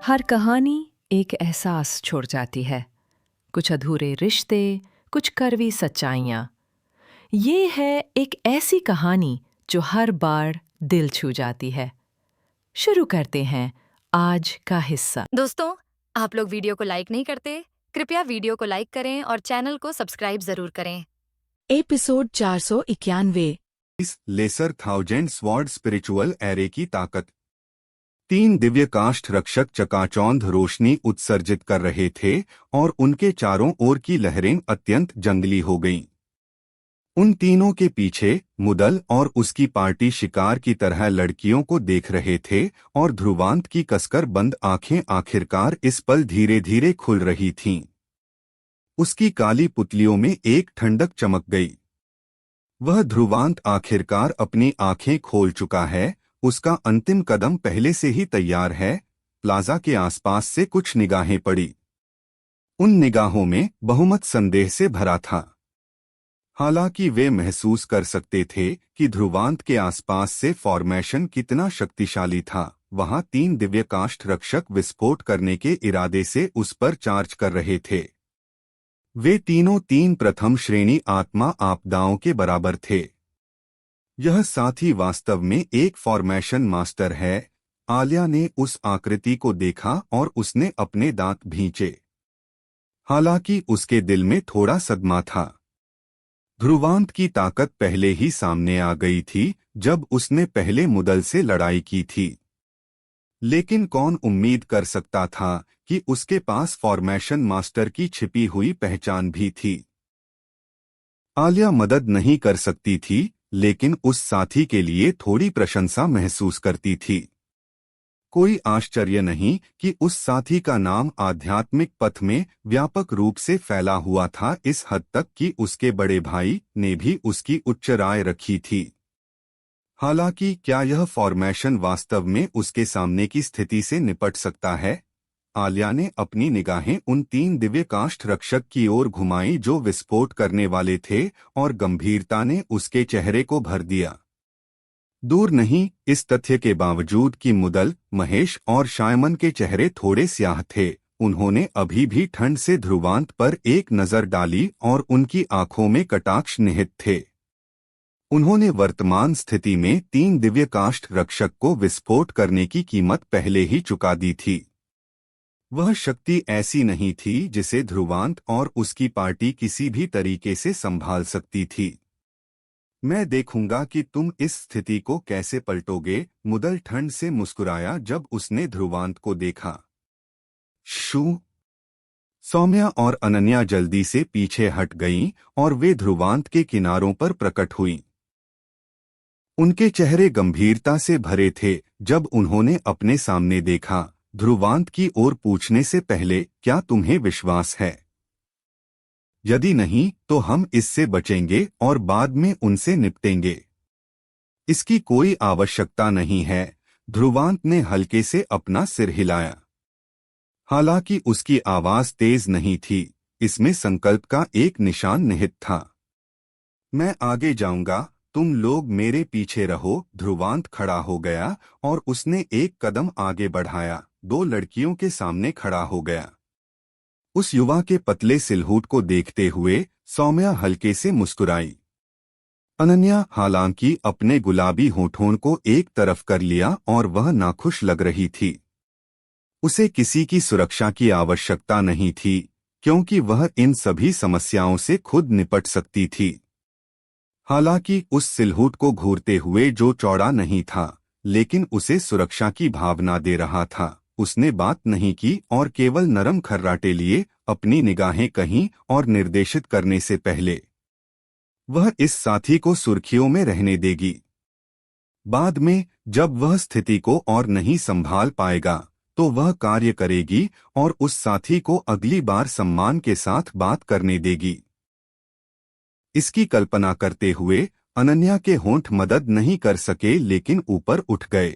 हर कहानी एक एहसास छोड़ जाती है। कुछ अधूरे रिश्ते, कुछ कड़वी सच्चाइयाँ। ये है एक ऐसी कहानी जो हर बार दिल छू जाती है। शुरू करते हैं आज का हिस्सा। दोस्तों, आप लोग वीडियो को लाइक नहीं करते? कृपया वीडियो को लाइक करें और चैनल को सब्सक्राइब जरूर करें। एपिसोड 491। इस lesser thousand sword spiritual array की ताकत। 3 दिव्य काष्ठ रक्षक चकाचौंध रोशनी उत्सर्जित कर रहे थे और उनके चारों ओर की लहरें अत्यंत जंगली हो गईं। उन तीनों के पीछे मुदल और उसकी पार्टी शिकार की तरह लड़कियों को देख रहे थे और ध्रुवांत की कसकर बंद आंखें आखिरकार इस पल धीरे धीरे खुल रही थीं। उसकी काली पुतलियों में एक ठंडक चमक गई। वह ध्रुवांत आखिरकार अपनी आंखें खोल चुका है। उसका अंतिम कदम पहले से ही तैयार है। प्लाजा के आसपास से कुछ निगाहें पड़ी। उन निगाहों में बहुमत संदेह से भरा था। हालांकि वे महसूस कर सकते थे कि ध्रुवांत के आसपास से फॉर्मेशन कितना शक्तिशाली था। वहां 3 दिव्य काष्ठ रक्षक विस्फोट करने के इरादे से उस पर चार्ज कर रहे थे। वे तीनों 3 प्रथम श्रेणी आत्मा आपदाओं के बराबर थे। यह साथी वास्तव में एक फॉर्मेशन मास्टर है। आलिया ने उस आकृति को देखा और उसने अपने दांत भींचे। हालांकि उसके दिल में थोड़ा सदमा था। ध्रुवांत की ताकत पहले ही सामने आ गई थी जब उसने पहले मुदल से लड़ाई की थी। लेकिन कौन उम्मीद कर सकता था कि उसके पास फॉर्मेशन मास्टर की छिपी हुई पहचान भी थी। आलिया मदद नहीं कर सकती थी, लेकिन उस साथी के लिए थोड़ी प्रशंसा महसूस करती थी। कोई आश्चर्य नहीं कि उस साथी का नाम आध्यात्मिक पथ में व्यापक रूप से फैला हुआ था, इस हद तक कि उसके बड़े भाई ने भी उसकी उच्च राय रखी थी। हालांकि क्या यह फॉर्मेशन वास्तव में उसके सामने की स्थिति से निपट सकता है? आलिया ने अपनी निगाहें उन 3 दिव्य काष्ठ रक्षक की ओर घुमाई जो विस्फोट करने वाले थे, और गंभीरता ने उसके चेहरे को भर दिया। दूर नहीं, इस तथ्य के बावजूद कि मुदल, महेश और शायमन के चेहरे थोड़े स्याह थे, उन्होंने अभी भी ठंड से ध्रुवांत पर एक नजर डाली और उनकी आंखों में कटाक्ष निहित थे। उन्होंने वर्तमान स्थिति में 3 दिव्य काष्ठ रक्षक को विस्फोट करने की कीमत पहले ही चुका दी थी। वह शक्ति ऐसी नहीं थी जिसे ध्रुवांत और उसकी पार्टी किसी भी तरीके से संभाल सकती थी। मैं देखूंगा कि तुम इस स्थिति को कैसे पलटोगे, मुदल ठंड से मुस्कुराया जब उसने ध्रुवांत को देखा। शू। सौम्या और अनन्या जल्दी से पीछे हट गईं और वे ध्रुवांत के किनारों पर प्रकट हुईं। उनके चेहरे गंभीरता से भरे थे जब उन्होंने अपने सामने देखा। ध्रुवांत की ओर पूछने से पहले, क्या तुम्हें विश्वास है? यदि नहीं तो हम इससे बचेंगे और बाद में उनसे निपटेंगे। इसकी कोई आवश्यकता नहीं है। ध्रुवांत ने हल्के से अपना सिर हिलाया। हालांकि उसकी आवाज तेज नहीं थी, इसमें संकल्प का एक निशान निहित था। मैं आगे जाऊंगा, तुम लोग मेरे पीछे रहो। ध्रुवांत खड़ा हो गया और उसने एक कदम आगे बढ़ाया। 2 लड़कियों के सामने खड़ा हो गया। उस युवा के पतले सिलहूट को देखते हुए सौम्या हल्के से मुस्कुराई। अनन्या हालांकि अपने गुलाबी होठों को एक तरफ कर लिया और वह नाखुश लग रही थी। उसे किसी की सुरक्षा की आवश्यकता नहीं थी, क्योंकि वह इन सभी समस्याओं से खुद निपट सकती थी। हालांकि उस सिलहूट को घूरते हुए जो चौड़ा नहीं था, लेकिन उसे सुरक्षा की भावना दे रहा था, उसने बात नहीं की और केवल नरम खर्राटे लिए, अपनी निगाहें कहीं और निर्देशित करने से पहले। वह इस साथी को सुर्खियों में रहने देगी। बाद में जब वह स्थिति को और नहीं संभाल पाएगा तो वह कार्य करेगी और उस साथी को अगली बार सम्मान के साथ बात करने देगी। इसकी कल्पना करते हुए अनन्या के होंठ मदद नहीं कर सके, लेकिन ऊपर उठ गए।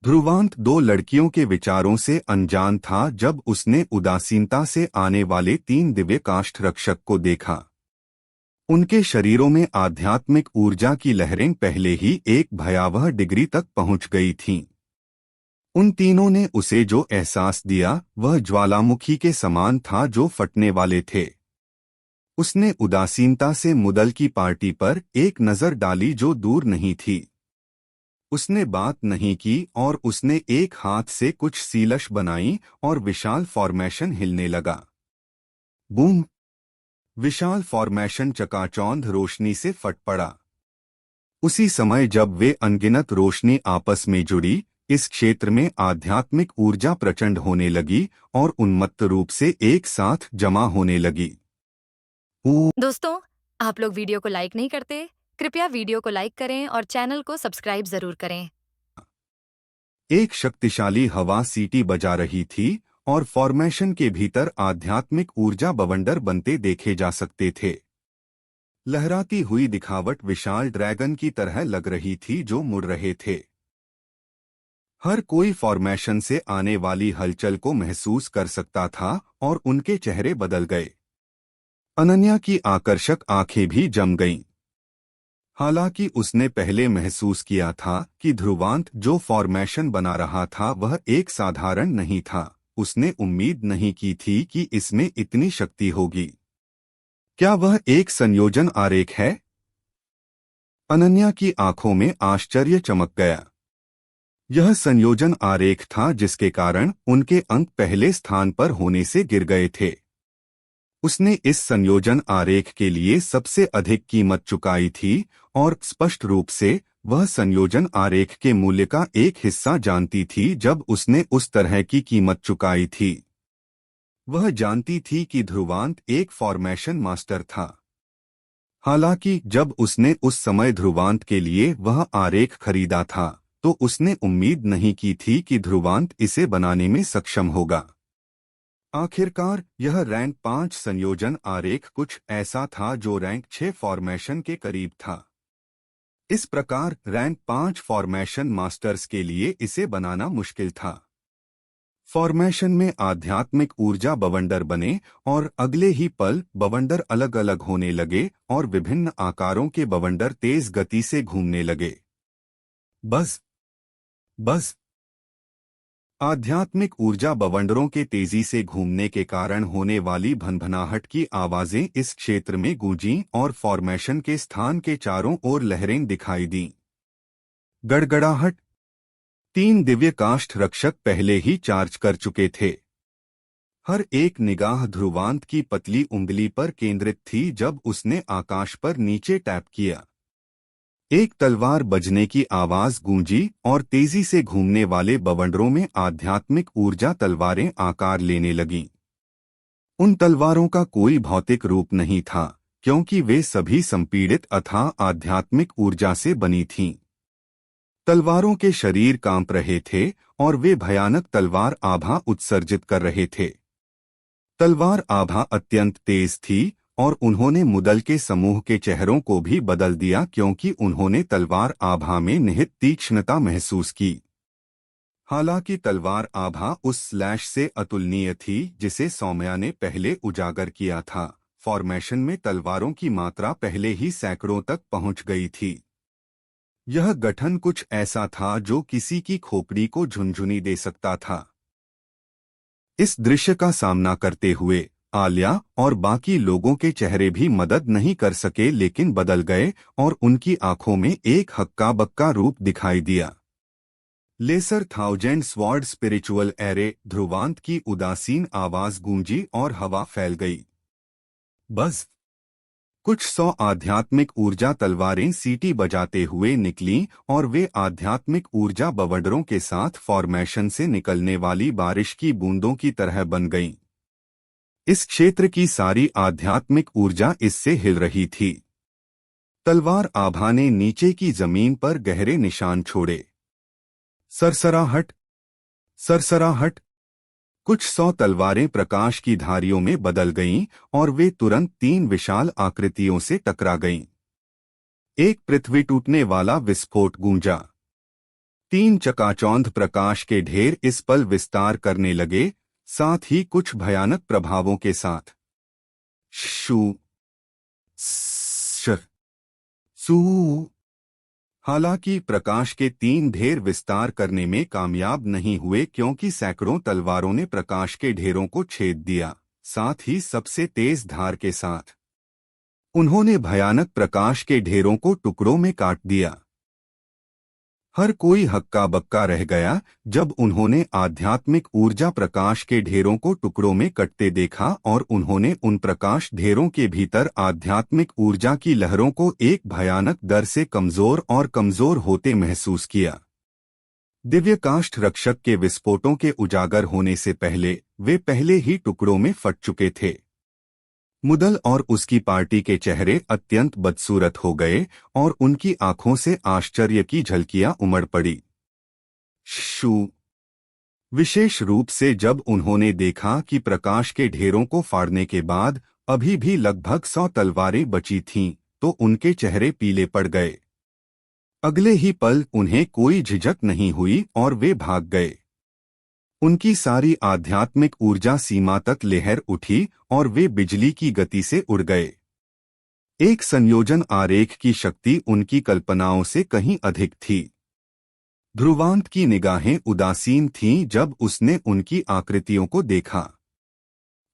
ध्रुवांत 2 लड़कियों के विचारों से अनजान था जब उसने उदासीनता से आने वाले 3 दिव्य काष्ठ रक्षक को देखा। उनके शरीरों में आध्यात्मिक ऊर्जा की लहरें पहले ही एक भयावह डिग्री तक पहुंच गई थीं। उन तीनों ने उसे जो एहसास दिया वह ज्वालामुखी के समान था जो फटने वाले थे। उसने उदासीनता से मुदल की पार्टी पर एक नजर डाली जो दूर नहीं थी। उसने बात नहीं की और उसने एक हाथ से कुछ सीलश बनाई और विशाल फॉर्मेशन हिलने लगा। बूम! विशाल फॉर्मेशन चकाचौंध रोशनी से फट पड़ा। उसी समय जब वे अनगिनत रोशनी आपस में जुड़ी, इस क्षेत्र में आध्यात्मिक ऊर्जा प्रचंड होने लगी और उन्मत्त रूप से एक साथ जमा होने लगी। दोस्तों, आप लोग वीडियो को लाइक नहीं करते? कृपया वीडियो को लाइक करें और चैनल को सब्सक्राइब जरूर करें। एक शक्तिशाली हवा सीटी बजा रही थी और फॉर्मेशन के भीतर आध्यात्मिक ऊर्जा बवंडर बनते देखे जा सकते थे। लहराती हुई दिखावट विशाल ड्रैगन की तरह लग रही थी जो मुड़ रहे थे। हर कोई फॉर्मेशन से आने वाली हलचल को महसूस कर सकता था और उनके चेहरे बदल गए। अनन्या की आकर्षक आंखें भी जम गईं। हालांकि उसने पहले महसूस किया था कि ध्रुवांत जो फॉर्मेशन बना रहा था वह एक साधारण नहीं था। उसने उम्मीद नहीं की थी कि इसमें इतनी शक्ति होगी। क्या वह एक संयोजन आरेख है? अनन्या की आंखों में आश्चर्य चमक गया। यह संयोजन आरेख था जिसके कारण उनके अंक पहले स्थान पर होने से गिर गए थे। उसने इस संयोजन आरेख के लिए सबसे अधिक कीमत चुकाई थी और स्पष्ट रूप से वह संयोजन आरेख के मूल्य का एक हिस्सा जानती थी जब उसने उस तरह की कीमत चुकाई थी। वह जानती थी कि ध्रुवांत एक फॉर्मेशन मास्टर था। हालांकि जब उसने उस समय ध्रुवांत के लिए वह आरेख खरीदा था तो उसने उम्मीद नहीं की थी कि ध्रुवांत इसे बनाने में सक्षम होगा। आखिरकार यह रैंक 5 संयोजन आरेख कुछ ऐसा था जो रैंक 6 फॉर्मेशन के करीब था। इस प्रकार रैंक 5 फॉर्मेशन मास्टर्स के लिए इसे बनाना मुश्किल था। फॉर्मेशन में आध्यात्मिक ऊर्जा बवंडर बने और अगले ही पल बवंडर अलग अलग होने लगे और विभिन्न आकारों के बवंडर तेज गति से घूमने लगे। बस आध्यात्मिक ऊर्जा बवंडरों के तेजी से घूमने के कारण होने वाली भनभनाहट की आवाजें इस क्षेत्र में गूंजीं और फॉर्मेशन के स्थान के चारों ओर लहरें दिखाई दीं। गड़गड़ाहट। 3 दिव्य काष्ठ रक्षक पहले ही चार्ज कर चुके थे। हर एक निगाह ध्रुवांत की पतली उंगली पर केंद्रित थी जब उसने आकाश पर नीचे टैप किया। एक तलवार बजने की आवाज गूंजी और तेजी से घूमने वाले बवंडरों में आध्यात्मिक ऊर्जा तलवारें आकार लेने लगीं। उन तलवारों का कोई भौतिक रूप नहीं था क्योंकि वे सभी संपीड़ित अथाह आध्यात्मिक ऊर्जा से बनी थीं। तलवारों के शरीर कांप रहे थे और वे भयानक तलवार आभा उत्सर्जित कर रहे थे। तलवार आभा अत्यंत तेज थी और उन्होंने मुदल के समूह के चेहरों को भी बदल दिया क्योंकि उन्होंने तलवार आभा में निहित तीक्ष्णता महसूस की। हालांकि तलवार आभा उस स्लैश से अतुलनीय थी जिसे सौम्या ने पहले उजागर किया था। फॉर्मेशन में तलवारों की मात्रा पहले ही सैकड़ों तक पहुंच गई थी। यह गठन कुछ ऐसा था जो किसी की खोपड़ी को झुनझुनी दे सकता था। इस दृश्य का सामना करते हुए आलिया और बाकी लोगों के चेहरे भी मदद नहीं कर सके लेकिन बदल गए और उनकी आंखों में एक हक्का बक्का रूप दिखाई दिया। Lesser thousand sword spiritual array. Dhruvant की उदासीन आवाज गूंजी और हवा फैल गई। बस कुछ 100 आध्यात्मिक ऊर्जा तलवारें सीटी बजाते हुए निकलीं और वे आध्यात्मिक ऊर्जा बवंडरों के साथ फॉर्मेशन से निकलने वाली बारिश की बूंदों की तरह बन गईं। इस क्षेत्र की सारी आध्यात्मिक ऊर्जा इससे हिल रही थी। तलवार आभा ने नीचे की जमीन पर गहरे निशान छोड़े। सरसराहट, सरसराहट। कुछ 100 तलवारें प्रकाश की धारियों में बदल गईं और वे तुरंत 3 विशाल आकृतियों से टकरा गईं। एक पृथ्वी टूटने वाला विस्फोट गूंजा। 3 चकाचौंध प्रकाश के ढेर इस पल विस्तार करने लगे, साथ ही कुछ भयानक प्रभावों के साथ। शू सू। हालांकि प्रकाश के 3 ढेर विस्तार करने में कामयाब नहीं हुए क्योंकि सैकड़ों तलवारों ने प्रकाश के ढेरों को छेद दिया, साथ ही सबसे तेज धार के साथ। उन्होंने भयानक प्रकाश के ढेरों को टुकड़ों में काट दिया। हर कोई हक्का बक्का रह गया जब उन्होंने आध्यात्मिक ऊर्जा प्रकाश के ढेरों को टुकड़ों में कटते देखा और उन्होंने उन प्रकाश ढेरों के भीतर आध्यात्मिक ऊर्जा की लहरों को एक भयानक दर से कमजोर और कमजोर होते महसूस किया। दिव्य काष्ठ रक्षक के विस्फोटों के उजागर होने से पहले वे पहले ही टुकड़ों में फट चुके थे। मुदल और उसकी पार्टी के चेहरे अत्यंत बदसूरत हो गए और उनकी आंखों से आश्चर्य की झलकियां उमड़ पड़ी। शू। विशेष रूप से जब उन्होंने देखा कि प्रकाश के ढेरों को फाड़ने के बाद अभी भी लगभग 100 तलवारें बची थीं, तो उनके चेहरे पीले पड़ गए। अगले ही पल उन्हें कोई झिझक नहीं हुई और वे भाग गए। उनकी सारी आध्यात्मिक ऊर्जा सीमा तक लहर उठी और वे बिजली की गति से उड़ गए। एक संयोजन आरेख की शक्ति उनकी कल्पनाओं से कहीं अधिक थी। ध्रुवांत की निगाहें उदासीन थीं जब उसने उनकी आकृतियों को देखा।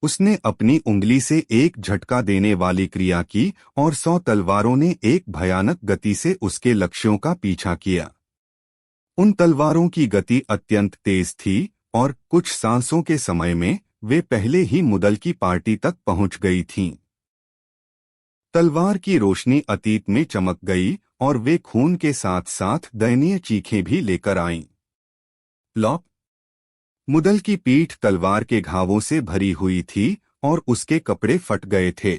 उसने अपनी उंगली से एक झटका देने वाली क्रिया की और 100 तलवारों ने एक भयानक गति से उसके लक्ष्यों का पीछा किया। उन तलवारों की गति अत्यंत तेज थी और कुछ सांसों के समय में वे पहले ही मुदल की पार्टी तक पहुंच गई थीं। तलवार की रोशनी अतीत में चमक गई और वे खून के साथ साथ दयनीय चीखें भी लेकर आईं। लॉप। मुदल की पीठ तलवार के घावों से भरी हुई थी और उसके कपड़े फट गए थे।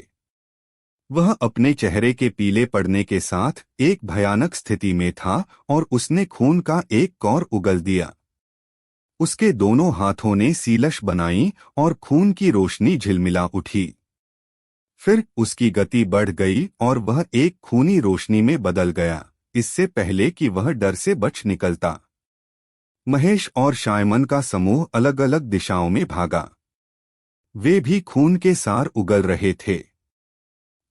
वह अपने चेहरे के पीले पड़ने के साथ एक भयानक स्थिति में था और उसने खून का एक कौर उगल दिया। उसके दोनों हाथों ने सीलश बनाई और खून की रोशनी झिलमिला उठी। फिर उसकी गति बढ़ गई और वह एक खूनी रोशनी में बदल गया, इससे पहले कि वह डर से बच निकलता। महेश और शायमन का समूह अलग अलग दिशाओं में भागा। वे भी खून के सार उगल रहे थे।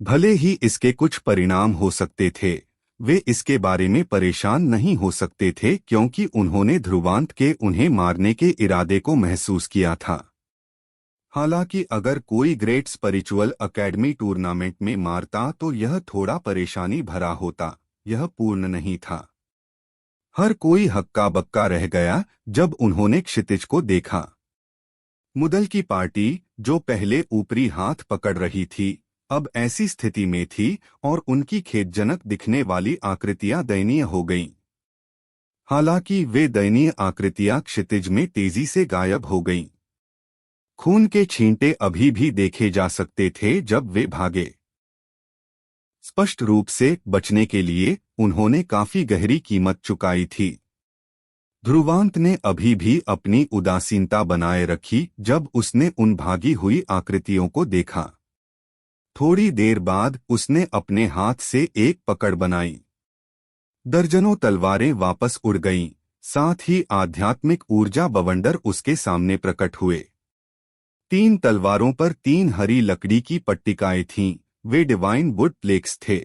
भले ही इसके कुछ परिणाम हो सकते थे, वे इसके बारे में परेशान नहीं हो सकते थे क्योंकि उन्होंने ध्रुवांत के उन्हें मारने के इरादे को महसूस किया था। हालांकि अगर कोई ग्रेट स्पिरिचुअल एकेडमी टूर्नामेंट में मारता तो यह थोड़ा परेशानी भरा होता, यह पूर्ण नहीं था। हर कोई हक्का बक्का रह गया जब उन्होंने क्षितिज को देखा। मुदल की पार्टी, जो पहले ऊपरी हाथ पकड़ रही थी, अब ऐसी स्थिति में थी और उनकी खेदजनक दिखने वाली आकृतियां दयनीय हो गईं। हालांकि वे दयनीय आकृतियां क्षितिज में तेजी से गायब हो गईं। खून के छींटे अभी भी देखे जा सकते थे जब वे भागे। स्पष्ट रूप से बचने के लिए उन्होंने काफी गहरी कीमत चुकाई थी। ध्रुवांत ने अभी भी अपनी उदासीनता बनाए रखी जब उसने उन भागी हुई आकृतियों को देखा। थोड़ी देर बाद उसने अपने हाथ से एक पकड़ बनाई। दर्जनों तलवारें वापस उड़ गईं, साथ ही आध्यात्मिक ऊर्जा बवंडर उसके सामने प्रकट हुए। 3 तलवारों पर 3 हरी लकड़ी की पट्टिकाएं थीं, वे डिवाइन वुड प्लेक्स थे।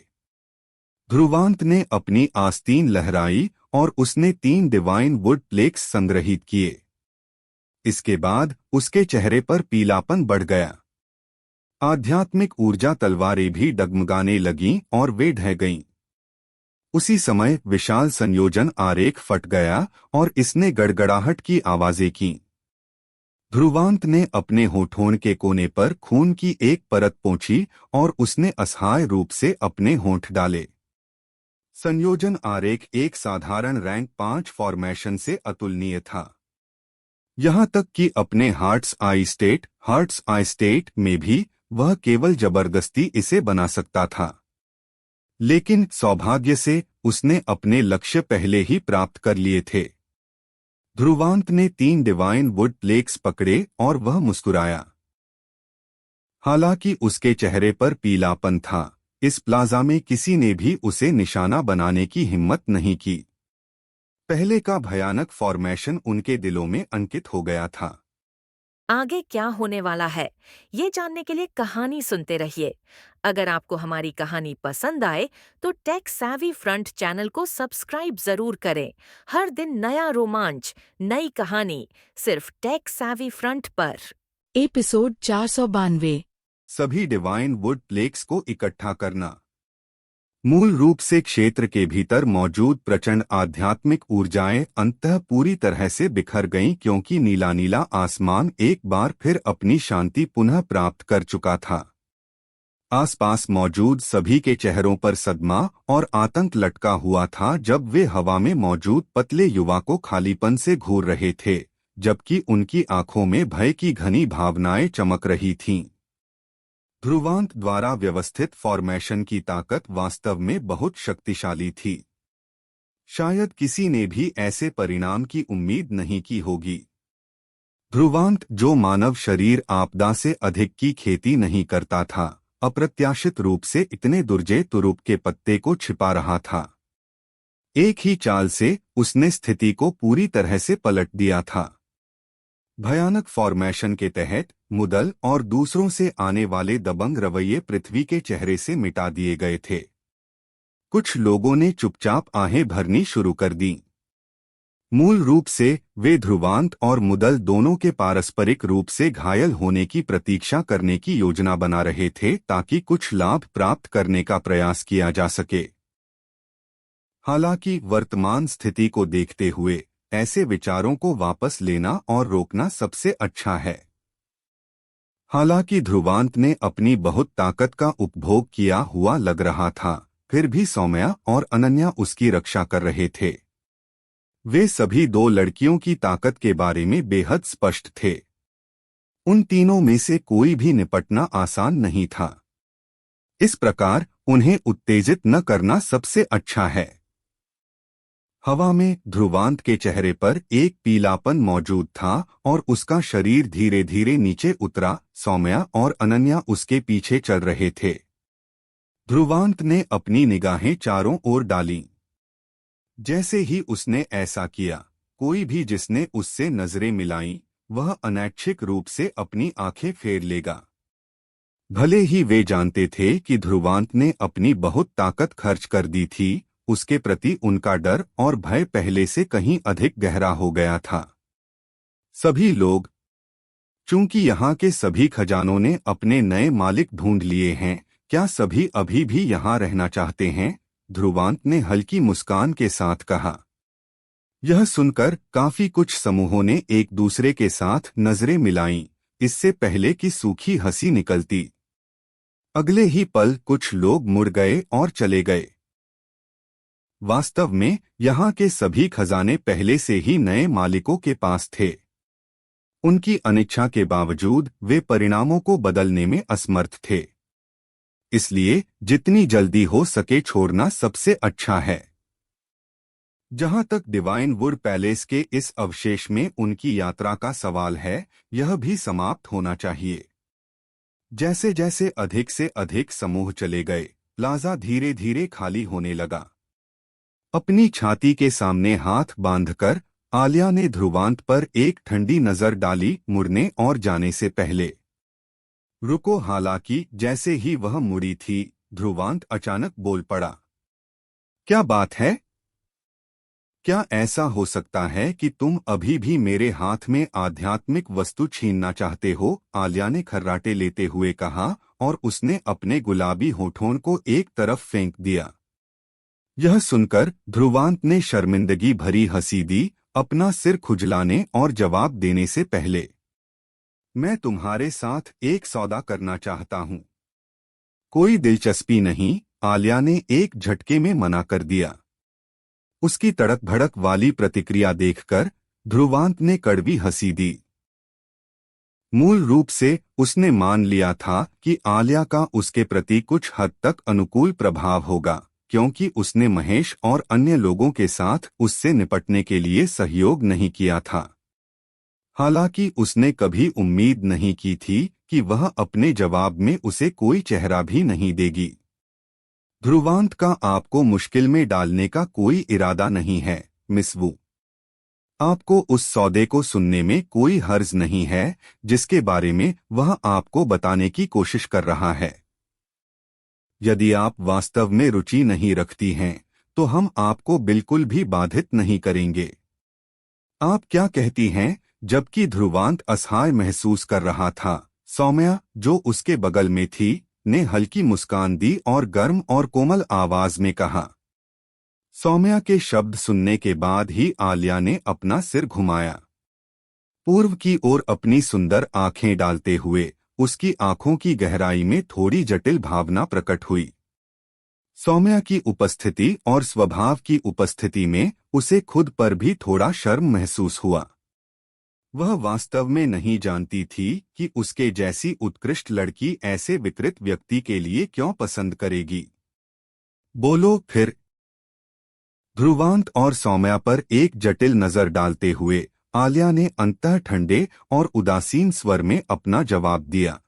ध्रुवांत ने अपनी आस्तीन लहराई और उसने 3 डिवाइन वुड प्लेक्स संग्रहित किए। इसके बाद उसके चेहरे पर पीलापन बढ़ गया। आध्यात्मिक ऊर्जा तलवारें भी डगमगाने लगीं और वे ढह गईं। उसी समय विशाल संयोजन आरेख फट गया और इसने गड़गड़ाहट की आवाजें कीं। ध्रुवांत ने अपने होठों के कोने पर खून की एक परत पोंछी और उसने असहाय रूप से अपने होंठ डाले। संयोजन आरेख एक साधारण रैंक 5 फॉर्मेशन से अतुलनीय था। यहां तक कि अपने हार्ट्स आई स्टेट में भी वह केवल जबरदस्ती इसे बना सकता था। लेकिन सौभाग्य से उसने अपने लक्ष्य पहले ही प्राप्त कर लिए थे। ध्रुवांत ने 3 डिवाइन वुड प्लेक्स पकड़े और वह मुस्कुराया। हालांकि उसके चेहरे पर पीलापन था, इस प्लाजा में किसी ने भी उसे निशाना बनाने की हिम्मत नहीं की। पहले का भयानक फॉर्मेशन उनके दिलों में अंकित हो गया था। आगे क्या होने वाला है, ये जानने के लिए कहानी सुनते रहिए। अगर आपको हमारी कहानी पसंद आए तो टेक सैवी फ्रंट चैनल को सब्सक्राइब जरूर करें। हर दिन नया रोमांच, नई कहानी, सिर्फ टेक सैवी फ्रंट पर। एपिसोड 492। सभी डिवाइन वुड प्लेक्स को इकट्ठा करना। मूल रूप से क्षेत्र के भीतर मौजूद प्रचंड आध्यात्मिक ऊर्जाएं अंततः पूरी तरह से बिखर गईं, क्योंकि नीला नीला आसमान एक बार फिर अपनी शांति पुनः प्राप्त कर चुका था। आसपास मौजूद सभी के चेहरों पर सदमा और आतंक लटका हुआ था जब वे हवा में मौजूद पतले युवा को खालीपन से घूर रहे थे, जबकि उनकी आंखों में भय की घनी भावनाएं चमक रही थीं। ध्रुवांत द्वारा व्यवस्थित फॉर्मेशन की ताकत वास्तव में बहुत शक्तिशाली थी। शायद किसी ने भी ऐसे परिणाम की उम्मीद नहीं की होगी। ध्रुवांत, जो मानव शरीर आपदा से अधिक की खेती नहीं करता था, अप्रत्याशित रूप से इतने दुर्जय तुरुप के पत्ते को छिपा रहा था। एक ही चाल से उसने स्थिति को पूरी तरह से पलट दिया था। भयानक फॉर्मेशन के तहत मुदल और दूसरों से आने वाले दबंग रवैये पृथ्वी के चेहरे से मिटा दिए गए थे। कुछ लोगों ने चुपचाप आहें भरनी शुरू कर दी। मूल रूप से वे ध्रुवांत और मुदल दोनों के पारस्परिक रूप से घायल होने की प्रतीक्षा करने की योजना बना रहे थे, ताकि कुछ लाभ प्राप्त करने का प्रयास किया जा सके। हालांकि वर्तमान स्थिति को देखते हुए ऐसे विचारों को वापस लेना और रोकना सबसे अच्छा है। हालांकि ध्रुवांत ने अपनी बहुत ताकत का उपभोग किया हुआ लग रहा था, फिर भी सौम्या और अनन्या उसकी रक्षा कर रहे थे। वे सभी दो लड़कियों की ताकत के बारे में बेहद स्पष्ट थे। उन तीनों में से कोई भी निपटना आसान नहीं था। इस प्रकार उन्हें उत्तेजित न करना सबसे अच्छा है। हवा में ध्रुवांत के चेहरे पर एक पीलापन मौजूद था और उसका शरीर धीरे धीरे नीचे उतरा। सौम्या और अनन्या उसके पीछे चल रहे थे। ध्रुवांत ने अपनी निगाहें चारों ओर डालीं। जैसे ही उसने ऐसा किया, कोई भी जिसने उससे नजरें मिलाईं, वह अनैच्छिक रूप से अपनी आंखें फेर लेगा। भले ही वे जानते थे कि ध्रुवांत ने अपनी बहुत ताकत खर्च कर दी थी, उसके प्रति उनका डर और भय पहले से कहीं अधिक गहरा हो गया था। सभी लोग, चूंकि यहाँ के सभी खजानों ने अपने नए मालिक ढूंढ लिए हैं, क्या सभी अभी भी यहाँ रहना चाहते हैं? ध्रुवांत ने हल्की मुस्कान के साथ कहा। यह सुनकर काफी कुछ समूहों ने एक दूसरे के साथ नजरें मिलाईं, इससे पहले कि सूखी हंसी निकलती। अगले ही पल कुछ लोग मुड़ गए और चले गए। वास्तव में यहाँ के सभी खजाने पहले से ही नए मालिकों के पास थे। उनकी अनिच्छा के बावजूद वे परिणामों को बदलने में असमर्थ थे। इसलिए जितनी जल्दी हो सके छोड़ना सबसे अच्छा है। जहां तक डिवाइन वुड पैलेस के इस अवशेष में उनकी यात्रा का सवाल है, यह भी समाप्त होना चाहिए। जैसे जैसे अधिक से अधिक समूह चले गए, प्लाजा धीरे धीरे खाली होने लगा। अपनी छाती के सामने हाथ बांधकर आलिया ने ध्रुवांत पर एक ठंडी नजर डाली, मुड़ने और जाने से पहले। रुको। हालांकि जैसे ही वह मुड़ी थी, ध्रुवांत अचानक बोल पड़ा। क्या बात है? क्या ऐसा हो सकता है कि तुम अभी भी मेरे हाथ में आध्यात्मिक वस्तु छीनना चाहते हो? आलिया ने खर्राटे लेते हुए कहा और उसने अपने गुलाबी होठों को एक तरफ फेंक दिया। यह सुनकर ध्रुवांत ने शर्मिंदगी भरी हंसी दी, अपना सिर खुजलाने और जवाब देने से पहले। मैं तुम्हारे साथ एक सौदा करना चाहता हूँ। कोई दिलचस्पी नहीं, आलिया ने एक झटके में मना कर दिया। उसकी तड़क भड़क वाली प्रतिक्रिया देखकर ध्रुवांत ने कड़वी हंसी दी। मूल रूप से उसने मान लिया था कि आलिया का उसके प्रति कुछ हद तक अनुकूल प्रभाव होगा, क्योंकि उसने महेश और अन्य लोगों के साथ उससे निपटने के लिए सहयोग नहीं किया था। हालांकि उसने कभी उम्मीद नहीं की थी कि वह अपने जवाब में उसे कोई चेहरा भी नहीं देगी। ध्रुवांत का आपको मुश्किल में डालने का कोई इरादा नहीं है, मिस वू। आपको उस सौदे को सुनने में कोई हर्ज नहीं है जिसके बारे में वह आपको बताने की कोशिश कर रहा है। यदि आप वास्तव में रुचि नहीं रखती हैं तो हम आपको बिल्कुल भी बाधित नहीं करेंगे। आप क्या कहती हैं? जबकि ध्रुवांत असहाय महसूस कर रहा था, सौम्या, जो उसके बगल में थी, ने हल्की मुस्कान दी और गर्म और कोमल आवाज में कहा। सौम्या के शब्द सुनने के बाद ही आलिया ने अपना सिर घुमाया। पूर्व की ओर अपनी सुंदर आंखें डालते हुए उसकी आंखों की गहराई में थोड़ी जटिल भावना प्रकट हुई। सौम्या की उपस्थिति और स्वभाव की उपस्थिति में उसे खुद पर भी थोड़ा शर्म महसूस हुआ। वह वास्तव में नहीं जानती थी कि उसके जैसी उत्कृष्ट लड़की ऐसे विकृत व्यक्ति के लिए क्यों पसंद करेगी। बोलो फिर। ध्रुवांत और सौम्या पर एक जटिल नजर डालते हुए आलिया ने अंततः ठंडे और उदासीन स्वर में अपना जवाब दिया।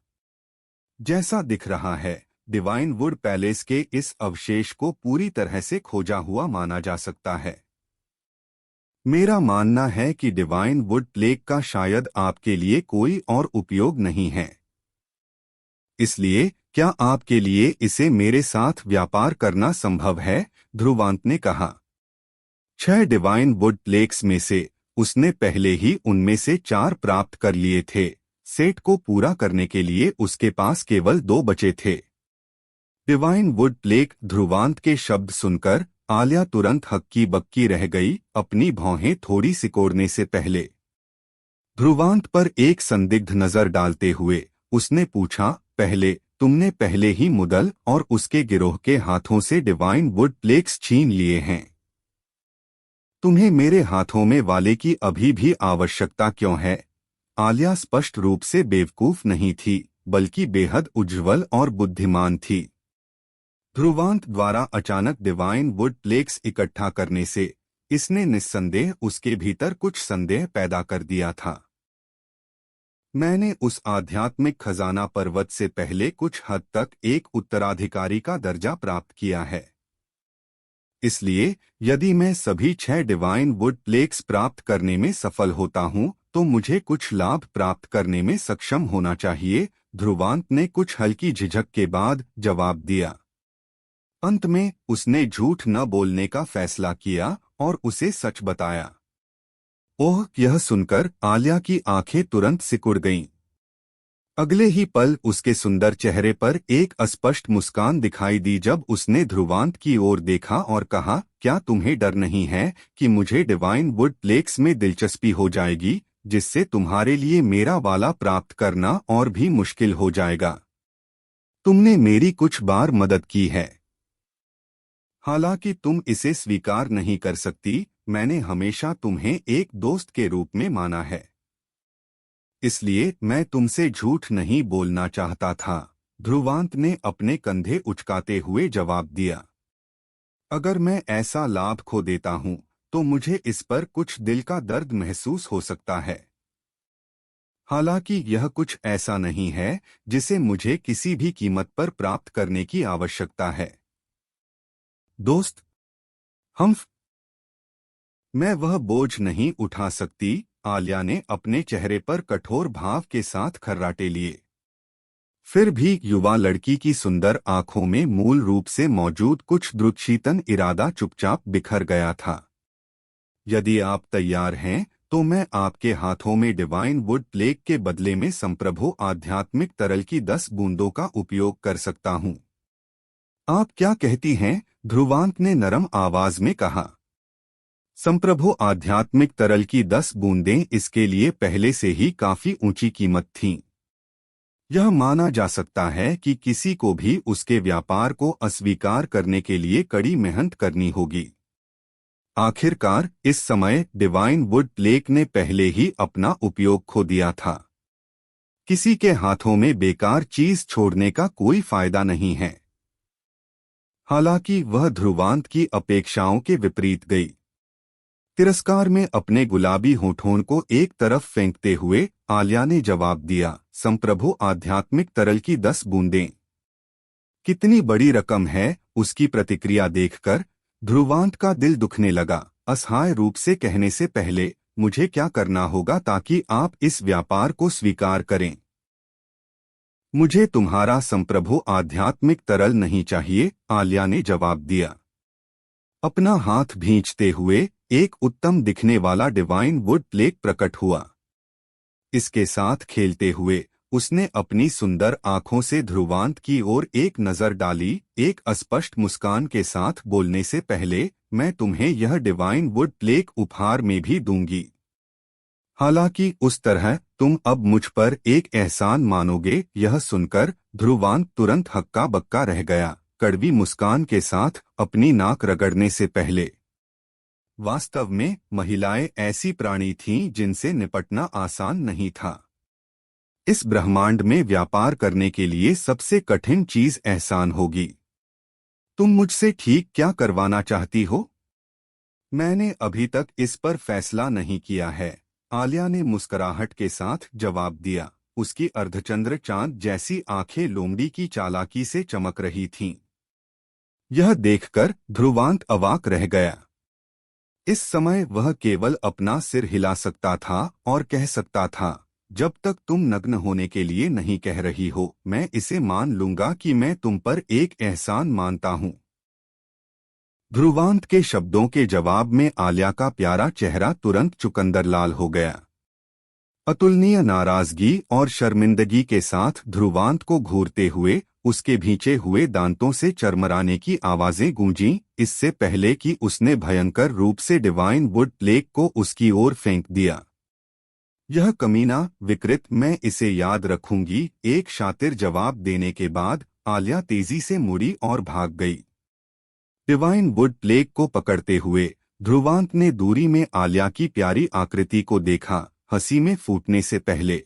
जैसा दिख रहा है, डिवाइन वुड पैलेस के इस अवशेष को पूरी तरह से खोजा हुआ माना जा सकता है। मेरा मानना है कि डिवाइन वुड लेक का शायद आपके लिए कोई और उपयोग नहीं है। इसलिए क्या आपके लिए इसे मेरे साथ व्यापार करना संभव है? ध्रुवांत ने कहा। 6 डिवाइन वुड लेक्स में से उसने पहले ही उनमें से 4 प्राप्त कर लिए थे। सेट को पूरा करने के लिए उसके पास केवल 2 बचे थे। Divine would lake. ध्रुवांत के शब्द सुनकर आलिया तुरंत हक्की बक्की रह गई, अपनी भौहें थोड़ी सिकोड़ने से पहले। ध्रुवांत पर एक संदिग्ध नजर डालते हुए उसने पूछा, पहले तुमने पहले ही मुदल और उसके गिरोह के हाथों से डिवाइन वुड लेक्स छीन लिए हैं। तुम्हें मेरे हाथों में वाले की अभी भी आवश्यकता क्यों है? आलिया स्पष्ट रूप से बेवकूफ नहीं थी, बल्कि बेहद उज्ज्वल और बुद्धिमान थी। ध्रुवांत द्वारा अचानक डिवाइन वुड लेक्स इकट्ठा करने से इसने निस्संदेह उसके भीतर कुछ संदेह पैदा कर दिया था। मैंने उस आध्यात्मिक खजाना पर्वत से पहले कुछ हद तक एक उत्तराधिकारी का दर्जा प्राप्त किया है। इसलिए यदि मैं सभी 6 डिवाइन वुड लेक्स प्राप्त करने में सफल होता हूं तो मुझे कुछ लाभ प्राप्त करने में सक्षम होना चाहिए। ध्रुवांत ने कुछ हल्की झिझक के बाद जवाब दिया। अंत में उसने झूठ न बोलने का फैसला किया और उसे सच बताया। ओह! यह सुनकर आलिया की आंखें तुरंत सिकुड़ गईं। अगले ही पल उसके सुंदर चेहरे पर एक अस्पष्ट मुस्कान दिखाई दी जब उसने ध्रुवांत की ओर देखा और कहा, क्या तुम्हें डर नहीं है कि मुझे डिवाइन वुड लेक्स में दिलचस्पी हो जाएगी, जिससे तुम्हारे लिए मेरा वाला प्राप्त करना और भी मुश्किल हो जाएगा? तुमने मेरी कुछ बार मदद की है। हालांकि तुम इसे स्वीकार नहीं कर सकती, मैंने हमेशा तुम्हें एक दोस्त के रूप में माना है। इसलिए मैं तुमसे झूठ नहीं बोलना चाहता था। ध्रुवांत ने अपने कंधे उचकाते हुए जवाब दिया। अगर मैं ऐसा लाभ खो देता हूं तो मुझे इस पर कुछ दिल का दर्द महसूस हो सकता है। हालांकि यह कुछ ऐसा नहीं है जिसे मुझे किसी भी कीमत पर प्राप्त करने की आवश्यकता है। दोस्त, मैं वह बोझ नहीं उठा सकती। आलिया ने अपने चेहरे पर कठोर भाव के साथ खर्राटे लिए। फिर भी युवा लड़की की सुंदर आंखों में मूल रूप से मौजूद कुछ द्रुतशीतन इरादा चुपचाप बिखर गया था। यदि आप तैयार हैं तो मैं आपके हाथों में डिवाइन वुड लेक के बदले में संप्रभु आध्यात्मिक तरल की 10 बूंदों का उपयोग कर सकता हूं। आप क्या कहती हैं? ध्रुवांत ने नरम आवाज में कहा। संप्रभु आध्यात्मिक तरल की 10 बूंदें इसके लिए पहले से ही काफी ऊंची कीमत थीं। यह माना जा सकता है कि किसी को भी उसके व्यापार को अस्वीकार करने के लिए कड़ी मेहनत करनी होगी। आखिरकार इस समय डिवाइन वुड लेक ने पहले ही अपना उपयोग खो दिया था। किसी के हाथों में बेकार चीज छोड़ने का कोई फायदा नहीं है। हालांकि वह ध्रुवांत की अपेक्षाओं के विपरीत गई। तिरस्कार में अपने गुलाबी होठों को एक तरफ फेंकते हुए आलिया ने जवाब दिया, संप्रभु आध्यात्मिक तरल की 10 बूंदें। कितनी बड़ी रकम है? उसकी प्रतिक्रिया देखकर ध्रुवांत का दिल दुखने लगा। असहाय रूप से कहने से पहले मुझे क्या करना होगा ताकि आप इस व्यापार को स्वीकार करें? मुझे तुम्हारा संप्रभु आध्यात्मिक तरल नहीं चाहिए, आलिया ने जवाब दिया। अपना हाथ भींचते हुए एक उत्तम दिखने वाला डिवाइन वुड प्लेक प्रकट हुआ। इसके साथ खेलते हुए उसने अपनी सुंदर आंखों से ध्रुवांत की ओर एक नजर डाली, एक अस्पष्ट मुस्कान के साथ बोलने से पहले, मैं तुम्हें यह डिवाइन वुड प्लेक उपहार में भी दूंगी। हालांकि उस तरह तुम अब मुझ पर एक एहसान मानोगे। यह सुनकर ध्रुवांत तुरंत हक्का बक्का रह गया, कड़वी मुस्कान के साथ अपनी नाक रगड़ने से पहले। वास्तव में महिलाएं ऐसी प्राणी थीं जिनसे निपटना आसान नहीं था। इस ब्रह्मांड में व्यापार करने के लिए सबसे कठिन चीज एहसान होगी। तुम मुझसे ठीक क्या करवाना चाहती हो? मैंने अभी तक इस पर फैसला नहीं किया है, आलिया ने मुस्कुराहट के साथ जवाब दिया। उसकी अर्धचंद्र चांद जैसी आंखें लोमड़ी की चालाकी से चमक रही थीं। यह देखकर ध्रुवांत अवाक रह गया। इस समय वह केवल अपना सिर हिला सकता था और कह सकता था, जब तक तुम नग्न होने के लिए नहीं कह रही हो, मैं इसे मान लूंगा कि मैं तुम पर एक एहसान मानता हूं। ध्रुवांत के शब्दों के जवाब में आलिया का प्यारा चेहरा तुरंत चुकंदर लाल हो गया। अतुलनीय नाराजगी और शर्मिंदगी के साथ ध्रुवांत को घूरते हुए उसके भींचे हुए दांतों से चरमराने की आवाजें गूंजीं, इससे पहले कि उसने भयंकर रूप से डिवाइन वुड प्लेक को उसकी ओर फेंक दिया। यह कमीना, विकृत, मैं इसे याद रखूंगी। एक शातिर जवाब देने के बाद आलिया तेजी से मुड़ी और भाग गई। डिवाइन वुड प्लेक को पकड़ते हुए ध्रुवांत ने दूरी में आलिया की प्यारी आकृति को देखा, हंसी में फूटने से पहले।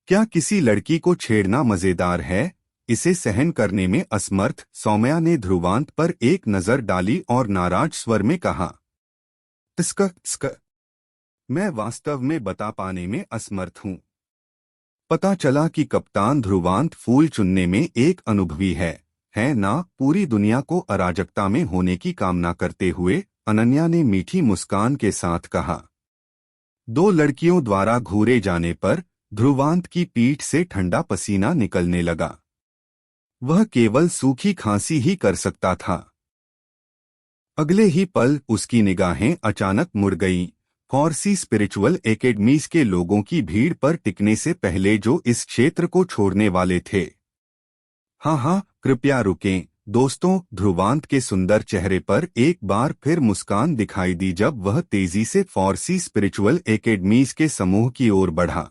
क्या किसी लड़की को छेड़ना मजेदार है? इसे सहन करने में असमर्थ सौम्या ने ध्रुवांत पर एक नजर डाली और नाराज स्वर में कहा, "त्स्क, मैं वास्तव में बता पाने में असमर्थ हूं। पता चला कि कप्तान ध्रुवांत फूल चुनने में एक अनुभवी है ना?" पूरी दुनिया को अराजकता में होने की कामना करते हुए अनन्या ने मीठी मुस्कान के साथ कहा। दो लड़कियों द्वारा घूरे जाने पर ध्रुवांत की पीठ से ठंडा पसीना निकलने लगा। वह केवल सूखी खांसी ही कर सकता था। अगले ही पल उसकी निगाहें अचानक मुड़ गईं, फॉर्सी स्पिरिचुअल एकेडमीज के लोगों की भीड़ पर टिकने से पहले जो इस क्षेत्र को छोड़ने वाले थे। हाँ, कृपया रुकें दोस्तों। ध्रुवांत के सुंदर चेहरे पर एक बार फिर मुस्कान दिखाई दी जब वह तेजी से फॉर्सी स्पिरिचुअल एकेडमीज के समूह की ओर बढ़ा।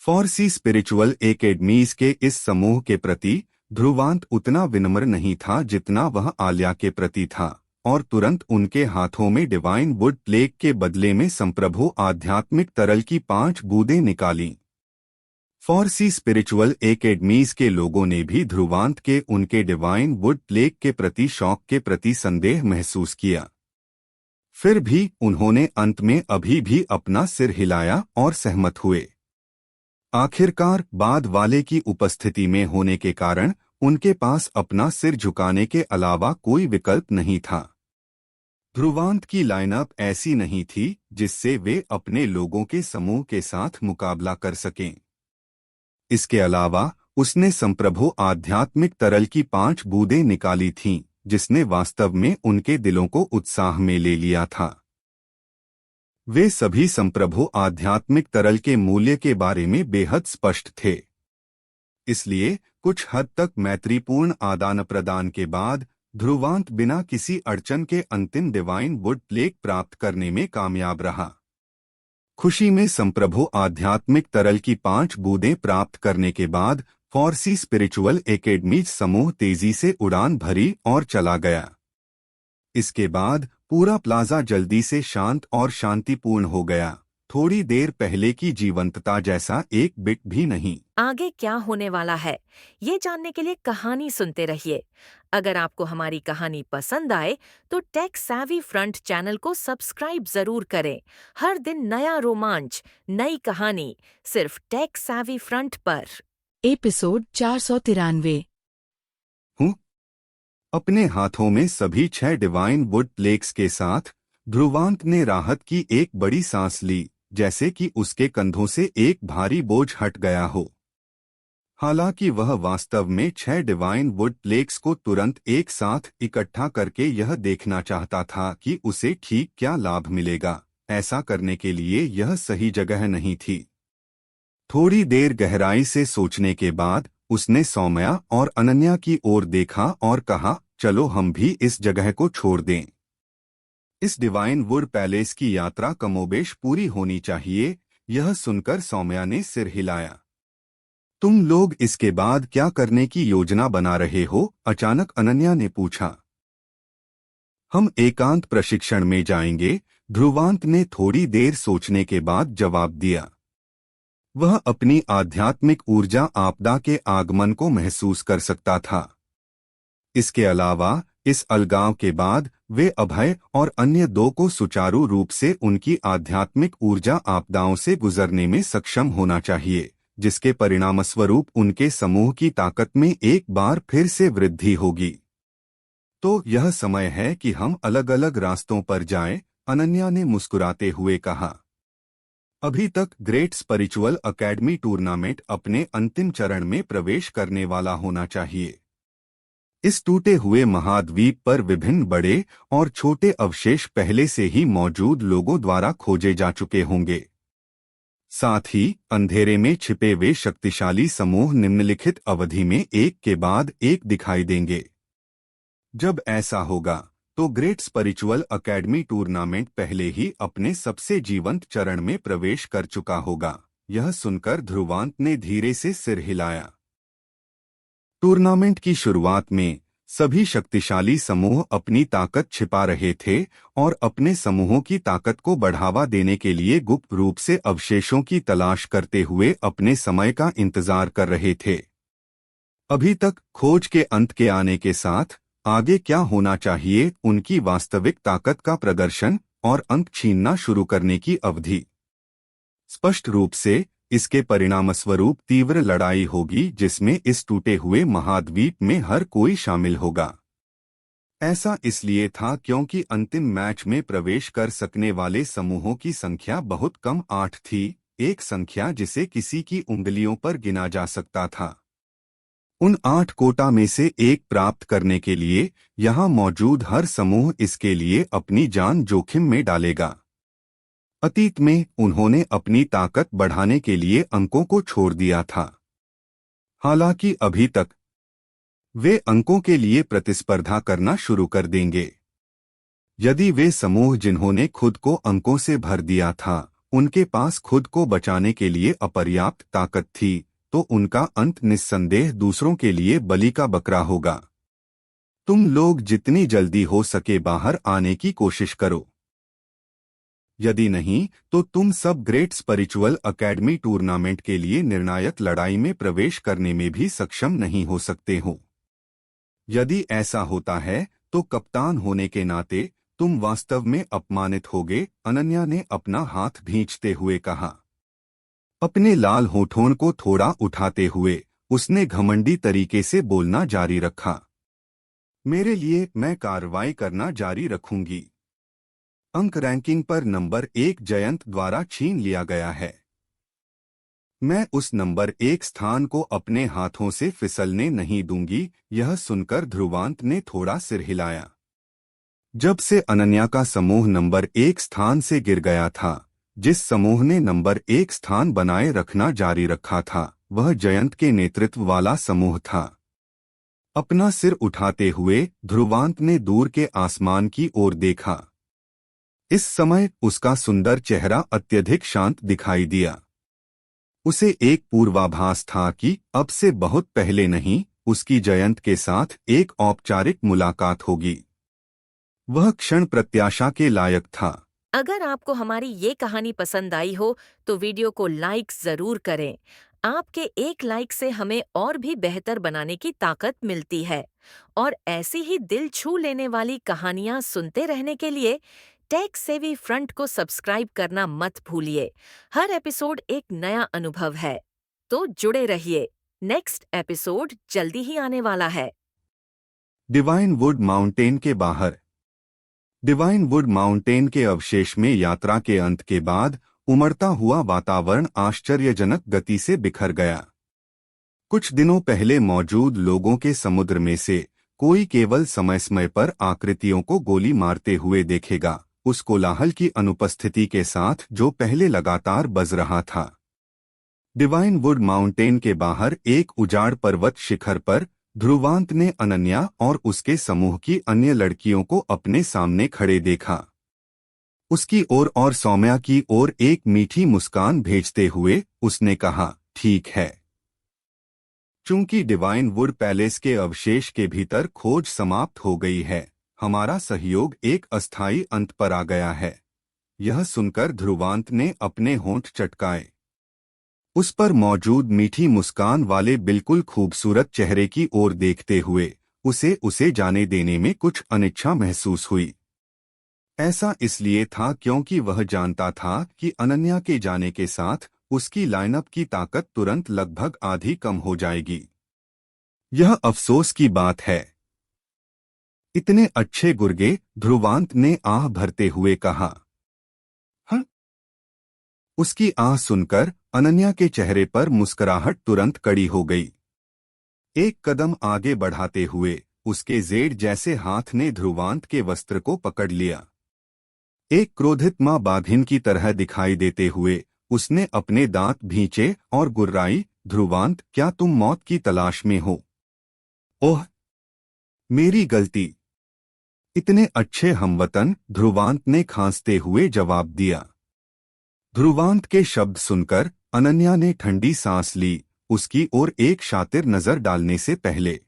फॉर्सी स्पिरिचुअल एकेडमीज के इस समूह के प्रति ध्रुवांत उतना विनम्र नहीं था जितना वह आलिया के प्रति था, और तुरंत उनके हाथों में डिवाइन वुड प्लेक के बदले में संप्रभु आध्यात्मिक तरल की 5 बूंदें निकालीं। फॉर्सी स्पिरिचुअल एकेडमीज के लोगों ने भी ध्रुवांत के उनके डिवाइन वुड प्लेक के प्रति शौक के प्रति संदेह महसूस किया। फिर भी उन्होंने अंत में अभी भी अपना सिर हिलाया और सहमत हुए। आखिरकार बाद वाले की उपस्थिति में होने के कारण उनके पास अपना सिर झुकाने के अलावा कोई विकल्प नहीं था। ध्रुवांत की लाइनअप ऐसी नहीं थी जिससे वे अपने लोगों के समूह के साथ मुकाबला कर सकें। इसके अलावा उसने संप्रभु आध्यात्मिक तरल की 5 बूंदें निकाली थीं, जिसने वास्तव में उनके दिलों को उत्साह में ले लिया था। वे सभी संप्रभु आध्यात्मिक तरल के मूल्य के बारे में बेहद स्पष्ट थे। इसलिए कुछ हद तक मैत्रीपूर्ण आदान प्रदान के बाद ध्रुवांत बिना किसी अड़चन के अंतिम डिवाइन वुड प्लेक प्राप्त करने में कामयाब रहा। खुशी में संप्रभु आध्यात्मिक तरल की 5 बूंदें प्राप्त करने के बाद फॉर्सी स्पिरिचुअल एकेडमीज समूह तेजी से उड़ान भरी और चला गया। इसके बाद पूरा प्लाजा जल्दी से शांत और शांतिपूर्ण हो गया। थोड़ी देर पहले की जीवंतता जैसा एक बिट भी नहीं। आगे क्या होने वाला है, ये जानने के लिए कहानी सुनते रहिए। अगर आपको हमारी कहानी पसंद आए तो टेक सैवी फ्रंट चैनल को सब्सक्राइब जरूर करें। हर दिन नया रोमांच, नई कहानी, सिर्फ टेक सैवी फ्रंट पर। एपिसोड 493। अपने हाथों में सभी 6 डिवाइन वुड प्लेक्स के साथ ध्रुवांत ने राहत की एक बड़ी सांस ली, जैसे कि उसके कंधों से एक भारी बोझ हट गया हो। हालांकि वह वास्तव में 6 डिवाइन वुड फ्लेक्स को तुरंत एक साथ इकट्ठा करके यह देखना चाहता था कि उसे ठीक क्या लाभ मिलेगा, ऐसा करने के लिए यह सही जगह नहीं थी। थोड़ी देर गहराई से सोचने के बाद उसने सौम्या और अनन्या की ओर देखा और कहा, चलो हम भी इस जगह को छोड़ दें। इस डिवाइन वुड पैलेस की यात्रा कमोबेश पूरी होनी चाहिए। यह सुनकर सौम्या ने सिर हिलाया। तुम लोग इसके बाद क्या करने की योजना बना रहे हो? अचानक अनन्या ने पूछा। हम एकांत प्रशिक्षण में जाएंगे, ध्रुवांत ने थोड़ी देर सोचने के बाद जवाब दिया। वह अपनी आध्यात्मिक ऊर्जा आपदा के आगमन को महसूस कर सकता था। इसके अलावा इस अलगाव के बाद वे अभय और अन्य दो को सुचारू रूप से उनकी आध्यात्मिक ऊर्जा आपदाओं से गुजरने में सक्षम होना चाहिए, जिसके परिणामस्वरूप उनके समूह की ताकत में एक बार फिर से वृद्धि होगी। तो यह समय है कि हम अलग अलग रास्तों पर जाएं, अनन्या ने मुस्कुराते हुए कहा। अभी तक ग्रेट स्पिरिचुअल एकेडमी टूर्नामेंट अपने अंतिम चरण में प्रवेश करने वाला होना चाहिए। इस टूटे हुए महाद्वीप पर विभिन्न बड़े और छोटे अवशेष पहले से ही मौजूद लोगों द्वारा खोजे जा चुके होंगे। साथ ही अंधेरे में छिपे हुए शक्तिशाली समूह निम्नलिखित अवधि में एक के बाद एक दिखाई देंगे। जब ऐसा होगा तो ग्रेट स्पिरिचुअल एकेडमी टूर्नामेंट पहले ही अपने सबसे जीवंत चरण में प्रवेश कर चुका होगा। यह सुनकर ध्रुवांत ने धीरे से सिर हिलाया। टूर्नामेंट की शुरुआत में सभी शक्तिशाली समूह अपनी ताकत छिपा रहे थे और अपने समूहों की ताकत को बढ़ावा देने के लिए गुप्त रूप से अवशेषों की तलाश करते हुए अपने समय का इंतजार कर रहे थे। अभी तक खोज के अंत के आने के साथ आगे क्या होना चाहिए, उनकी वास्तविक ताकत का प्रदर्शन और अंक छीनना शुरू करने की अवधि। स्पष्ट रूप से इसके परिणामस्वरूप तीव्र लड़ाई होगी, जिसमें इस टूटे हुए महाद्वीप में हर कोई शामिल होगा। ऐसा इसलिए था क्योंकि अंतिम मैच में प्रवेश कर सकने वाले समूहों की संख्या बहुत कम 8 थी, एक संख्या जिसे किसी की उंगलियों पर गिना जा सकता था। उन 8 कोटा में से एक प्राप्त करने के लिए यहाँ मौजूद हर समूह इसके लिए अपनी जान जोखिम में डालेगा। अतीत में उन्होंने अपनी ताकत बढ़ाने के लिए अंकों को छोड़ दिया था। हालांकि अभी तक वे अंकों के लिए प्रतिस्पर्धा करना शुरू कर देंगे। यदि वे समूह जिन्होंने खुद को अंकों से भर दिया था, उनके पास खुद को बचाने के लिए अपर्याप्त ताकत थी, तो उनका अंत निस्संदेह दूसरों के लिए बलि का बकरा होगा। तुम लोग जितनी जल्दी हो सके बाहर आने की कोशिश करो। यदि नहीं तो तुम सब ग्रेट स्पिरिचुअल एकेडमी टूर्नामेंट के लिए निर्णायक लड़ाई में प्रवेश करने में भी सक्षम नहीं हो सकते हो। यदि ऐसा होता है तो कप्तान होने के नाते तुम वास्तव में अपमानित होगे, अनन्या ने अपना हाथ भींचते हुए कहा। अपने लाल होठों को थोड़ा उठाते हुए उसने घमंडी तरीके से बोलना जारी रखा। मेरे लिए मैं कार्रवाई करना जारी रखूंगी। अंक रैंकिंग पर नंबर 1 जयंत द्वारा छीन लिया गया है। मैं उस नंबर 1 स्थान को अपने हाथों से फिसलने नहीं दूंगी। यह सुनकर ध्रुवांत ने थोड़ा सिर हिलाया। जब से अनन्या का समूह नंबर 1 स्थान से गिर गया था, जिस समूह ने नंबर 1 स्थान बनाए रखना जारी रखा था, वह जयंत के नेतृत्व वाला समूह था। अपना सिर उठाते हुए ध्रुवांत ने दूर के आसमान की ओर देखा। इस समय उसका सुंदर चेहरा अत्यधिक शांत दिखाई दिया। उसे एक पूर्वाभास था कि अब से बहुत पहले नहीं, उसकी जयंत के साथ एक औपचारिक मुलाकात होगी। वह क्षण प्रत्याशा के लायक था। अगर आपको हमारी ये कहानी पसंद आई हो तो वीडियो को लाइक जरूर करें। आपके एक लाइक से हमें और भी बेहतर बनाने की ताकत मिलती है। और ऐसी ही दिल छू लेने वाली कहानियां सुनते रहने के लिए टेक सेवी फ्रंट को सब्सक्राइब करना मत भूलिए। हर एपिसोड एक नया अनुभव है, तो जुड़े रहिए। नेक्स्ट एपिसोड जल्दी ही आने वाला है। डिवाइन वुड माउंटेन के बाहर डिवाइन वुड माउंटेन के अवशेष में यात्रा के अंत के बाद उमड़ता हुआ वातावरण आश्चर्यजनक गति से बिखर गया। कुछ दिनों पहले मौजूद लोगों के समुद्र में से कोई केवल समय समय पर आकृतियों को गोली मारते हुए देखेगा, उस कोलाहल की अनुपस्थिति के साथ जो पहले लगातार बज रहा था। डिवाइन वुड माउंटेन के बाहर एक उजाड़ पर्वत शिखर पर ध्रुवांत ने अनन्या और उसके समूह की अन्य लड़कियों को अपने सामने खड़े देखा। उसकी ओर और सौम्या की ओर एक मीठी मुस्कान भेजते हुए उसने कहा, ठीक है। चूंकि डिवाइन वुड पैलेस के अवशेष के भीतर खोज समाप्त हो गई है, हमारा सहयोग एक अस्थायी अंत पर आ गया है। यह सुनकर ध्रुवांत ने अपने होंठ चटकाए। उस पर मौजूद मीठी मुस्कान वाले बिल्कुल खूबसूरत चेहरे की ओर देखते हुए उसे जाने देने में कुछ अनिच्छा महसूस हुई। ऐसा इसलिए था क्योंकि वह जानता था कि अनन्या के जाने के साथ उसकी लाइनअप की ताकत तुरंत लगभग आधी कम हो जाएगी। यह अफसोस की बात है। इतने अच्छे गुर्गे, ध्रुवांत ने आह भरते हुए कहा। हाँ? उसकी आह सुनकर अनन्या के चेहरे पर मुस्कुराहट तुरंत कड़ी हो गई। एक कदम आगे बढ़ाते हुए उसके जेड जैसे हाथ ने ध्रुवांत के वस्त्र को पकड़ लिया। एक क्रोधित मां बाधिन की तरह दिखाई देते हुए उसने अपने दांत भींचे और गुर्राई, ध्रुवांत, क्या तुम मौत की तलाश में हो? ओह, मेरी गलती। इतने अच्छे हमवतन, ध्रुवांत ने खांसते हुए जवाब दिया। ध्रुवांत के शब्द सुनकर अनन्या ने ठंडी सांस ली, उसकी ओर एक शातिर नजर डालने से पहले।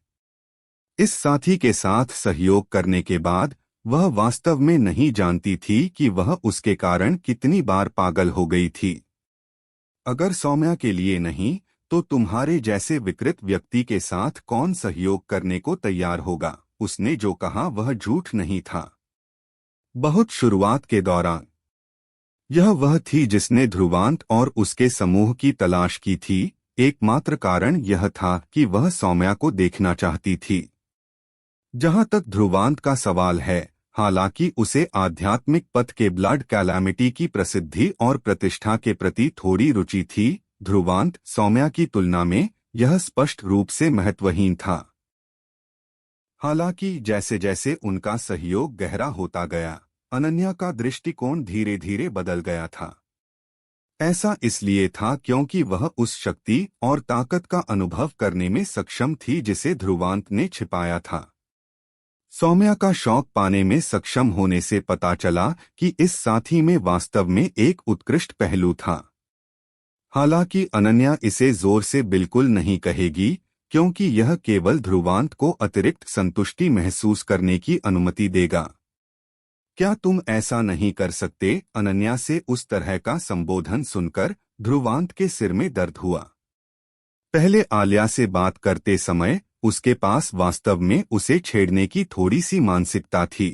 इस साथी के साथ सहयोग करने के बाद वह वास्तव में नहीं जानती थी कि वह उसके कारण कितनी बार पागल हो गई थी। अगर सौम्या के लिए नहीं तो तुम्हारे जैसे विकृत व्यक्ति के साथ कौन सहयोग करने को तैयार होगा? उसने जो कहा वह झूठ नहीं था। बहुत शुरुआत के दौरान यह वह थी जिसने ध्रुवांत और उसके समूह की तलाश की थी। एकमात्र कारण यह था कि वह सौम्या को देखना चाहती थी। जहां तक ध्रुवांत का सवाल है, हालांकि उसे आध्यात्मिक पथ के ब्लड कैलामिटी की प्रसिद्धि और प्रतिष्ठा के प्रति थोड़ी रुचि थी, ध्रुवांत सौम्या की तुलना में यह स्पष्ट रूप से महत्वहीन था। हालांकि जैसे जैसे उनका सहयोग गहरा होता गया, अनन्या का दृष्टिकोण धीरे धीरे बदल गया था। ऐसा इसलिए था क्योंकि वह उस शक्ति और ताकत का अनुभव करने में सक्षम थी जिसे ध्रुवांत ने छिपाया था। सौम्या का शौक पाने में सक्षम होने से पता चला कि इस साथी में वास्तव में एक उत्कृष्ट पहलू था। हालांकि अनन्या इसे जोर से बिल्कुल नहीं कहेगी, क्योंकि यह केवल ध्रुवांत को अतिरिक्त संतुष्टि महसूस करने की अनुमति देगा। क्या तुम ऐसा नहीं कर सकते? अनन्या से उस तरह का संबोधन सुनकर ध्रुवांत के सिर में दर्द हुआ। पहले आलिया से बात करते समय उसके पास वास्तव में उसे छेड़ने की थोड़ी सी मानसिकता थी।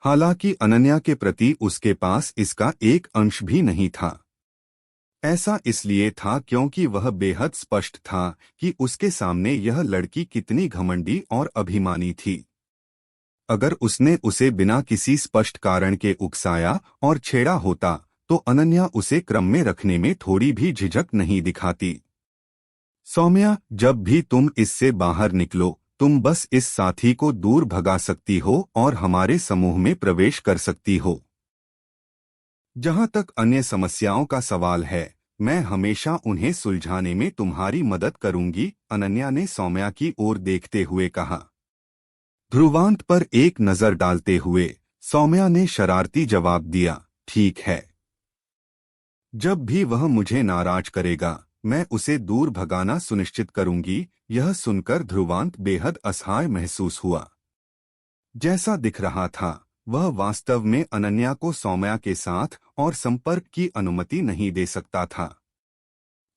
हालांकि अनन्या के प्रति उसके पास इसका एक अंश भी नहीं था। ऐसा इसलिए था क्योंकि वह बेहद स्पष्ट था कि उसके सामने यह लड़की कितनी घमंडी और अभिमानी थी। अगर उसने उसे बिना किसी स्पष्ट कारण के उकसाया और छेड़ा होता तो अनन्या उसे क्रम में रखने में थोड़ी भी झिझक नहीं दिखाती। सौम्या, जब भी तुम इससे बाहर निकलो, तुम बस इस साथी को दूर भगा सकती हो और हमारे समूह में प्रवेश कर सकती हो। जहां तक अन्य समस्याओं का सवाल है, मैं हमेशा उन्हें सुलझाने में तुम्हारी मदद करूंगी, अनन्या ने सौम्या की ओर देखते हुए कहा। ध्रुवांत पर एक नजर डालते हुए सौम्या ने शरारती जवाब दिया, ठीक है। जब भी वह मुझे नाराज करेगा, मैं उसे दूर भगाना सुनिश्चित करूंगी। यह सुनकर ध्रुवांत बेहद असहाय महसूस हुआ। जैसा दिख रहा था, वह वास्तव में अनन्या को सौम्या के साथ और संपर्क की अनुमति नहीं दे सकता था।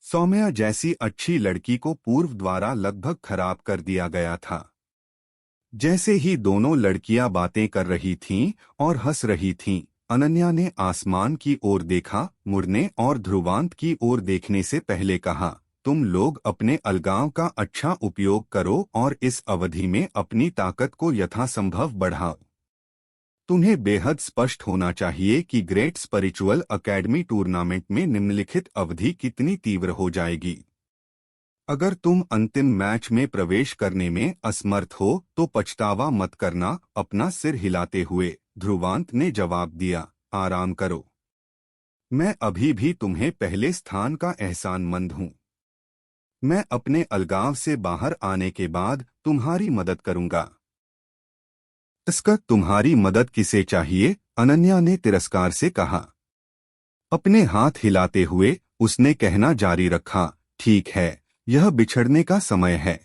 सौम्या जैसी अच्छी लड़की को पूर्व द्वारा लगभग खराब कर दिया गया था। जैसे ही दोनों लड़कियां बातें कर रही थीं और हंस रही थीं, अनन्या ने आसमान की ओर देखा, मुड़ने और ध्रुवांत की ओर देखने से पहले कहा, तुम लोग अपने अलगाव का अच्छा उपयोग करो और इस अवधि में अपनी ताकत को यथासंभव बढ़ाओ। तुम्हें बेहद स्पष्ट होना चाहिए कि ग्रेट स्पिरिचुअल एकेडमी टूर्नामेंट में निम्नलिखित अवधि कितनी तीव्र हो जाएगी। अगर तुम अंतिम मैच में प्रवेश करने में असमर्थ हो तो पछतावा मत करना, अपना सिर हिलाते हुए ध्रुवांत ने जवाब दिया। आराम करो, मैं अभी भी तुम्हें पहले स्थान का एहसानमंद हूँ। मैं अपने अलगाव से बाहर आने के बाद तुम्हारी मदद करूंगा। इसका तुम्हारी मदद किसे चाहिए? अनन्या ने तिरस्कार से कहा। अपने हाथ हिलाते हुए उसने कहना जारी रखा, ठीक है, यह बिछड़ने का समय है।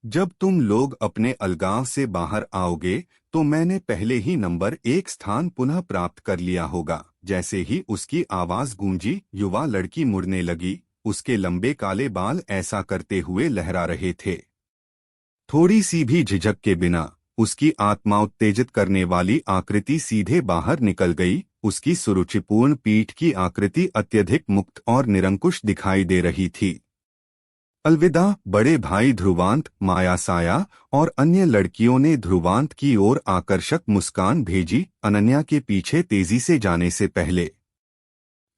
जब तुम लोग अपने अलगाव से बाहर आओगे तो मैंने पहले ही नंबर 1 स्थान पुनः प्राप्त कर लिया होगा। जैसे ही उसकी आवाज गूंजी, युवा लड़की मुड़ने लगी। उसके लंबे काले बाल ऐसा करते हुए लहरा रहे थे। थोड़ी सी भी झिझक के बिना उसकी आत्मा उत्तेजित करने वाली आकृति सीधे बाहर निकल गई। उसकी सुरुचिपूर्ण पीठ की आकृति अत्यधिक मुक्त और निरंकुश दिखाई दे रही थी। अलविदा बड़े भाई ध्रुवांत। माया साया और अन्य लड़कियों ने ध्रुवांत की ओर आकर्षक मुस्कान भेजी। अनन्या के पीछे तेजी से जाने से पहले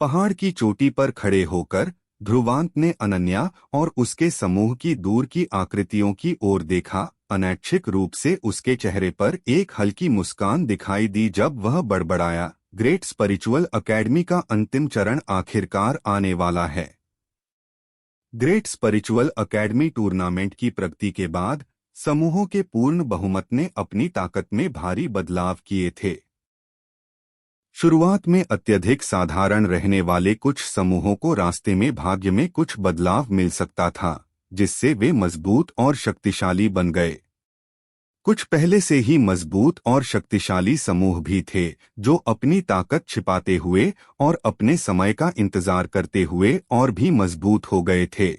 पहाड़ की चोटी पर खड़े होकर ध्रुवांत ने अनन्या और उसके समूह की दूर की आकृतियों की ओर देखा। अनैच्छिक रूप से उसके चेहरे पर एक हल्की मुस्कान दिखाई दी जब वह बड़बड़ाया, ग्रेट स्पिरिचुअल एकेडमी का अंतिम चरण आखिरकार आने वाला है। ग्रेट स्पिरिचुअल एकेडमी टूर्नामेंट की प्रगति के बाद समूहों के पूर्ण बहुमत ने अपनी ताकत में भारी बदलाव किए थे। शुरुआत में अत्यधिक साधारण रहने वाले कुछ समूहों को रास्ते में भाग्य में कुछ बदलाव मिल सकता था, जिससे वे मजबूत और शक्तिशाली बन गए। कुछ पहले से ही मजबूत और शक्तिशाली समूह भी थे जो अपनी ताकत छिपाते हुए और अपने समय का इंतजार करते हुए और भी मजबूत हो गए थे।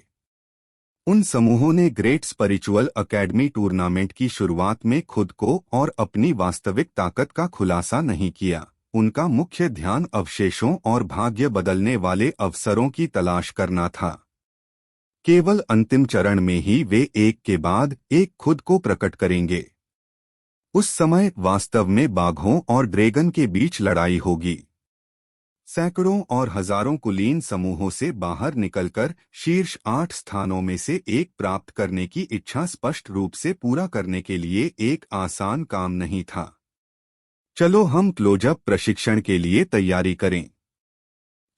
उन समूहों ने ग्रेट स्पिरिचुअल एकेडमी टूर्नामेंट की शुरुआत में खुद को और अपनी वास्तविक ताकत का खुलासा नहीं किया। उनका मुख्य ध्यान अवशेषों और भाग्य बदलने वाले अवसरों की तलाश करना था। केवल अंतिम चरण में ही वे एक के बाद एक खुद को प्रकट करेंगे। उस समय वास्तव में बाघों और ड्रैगन के बीच लड़ाई होगी। सैकड़ों और हजारों कुलीन समूहों से बाहर निकलकर शीर्ष 8 स्थानों में से एक प्राप्त करने की इच्छा स्पष्ट रूप से पूरा करने के लिए एक आसान काम नहीं था। चलो हम क्लोजअप प्रशिक्षण के लिए तैयारी करें।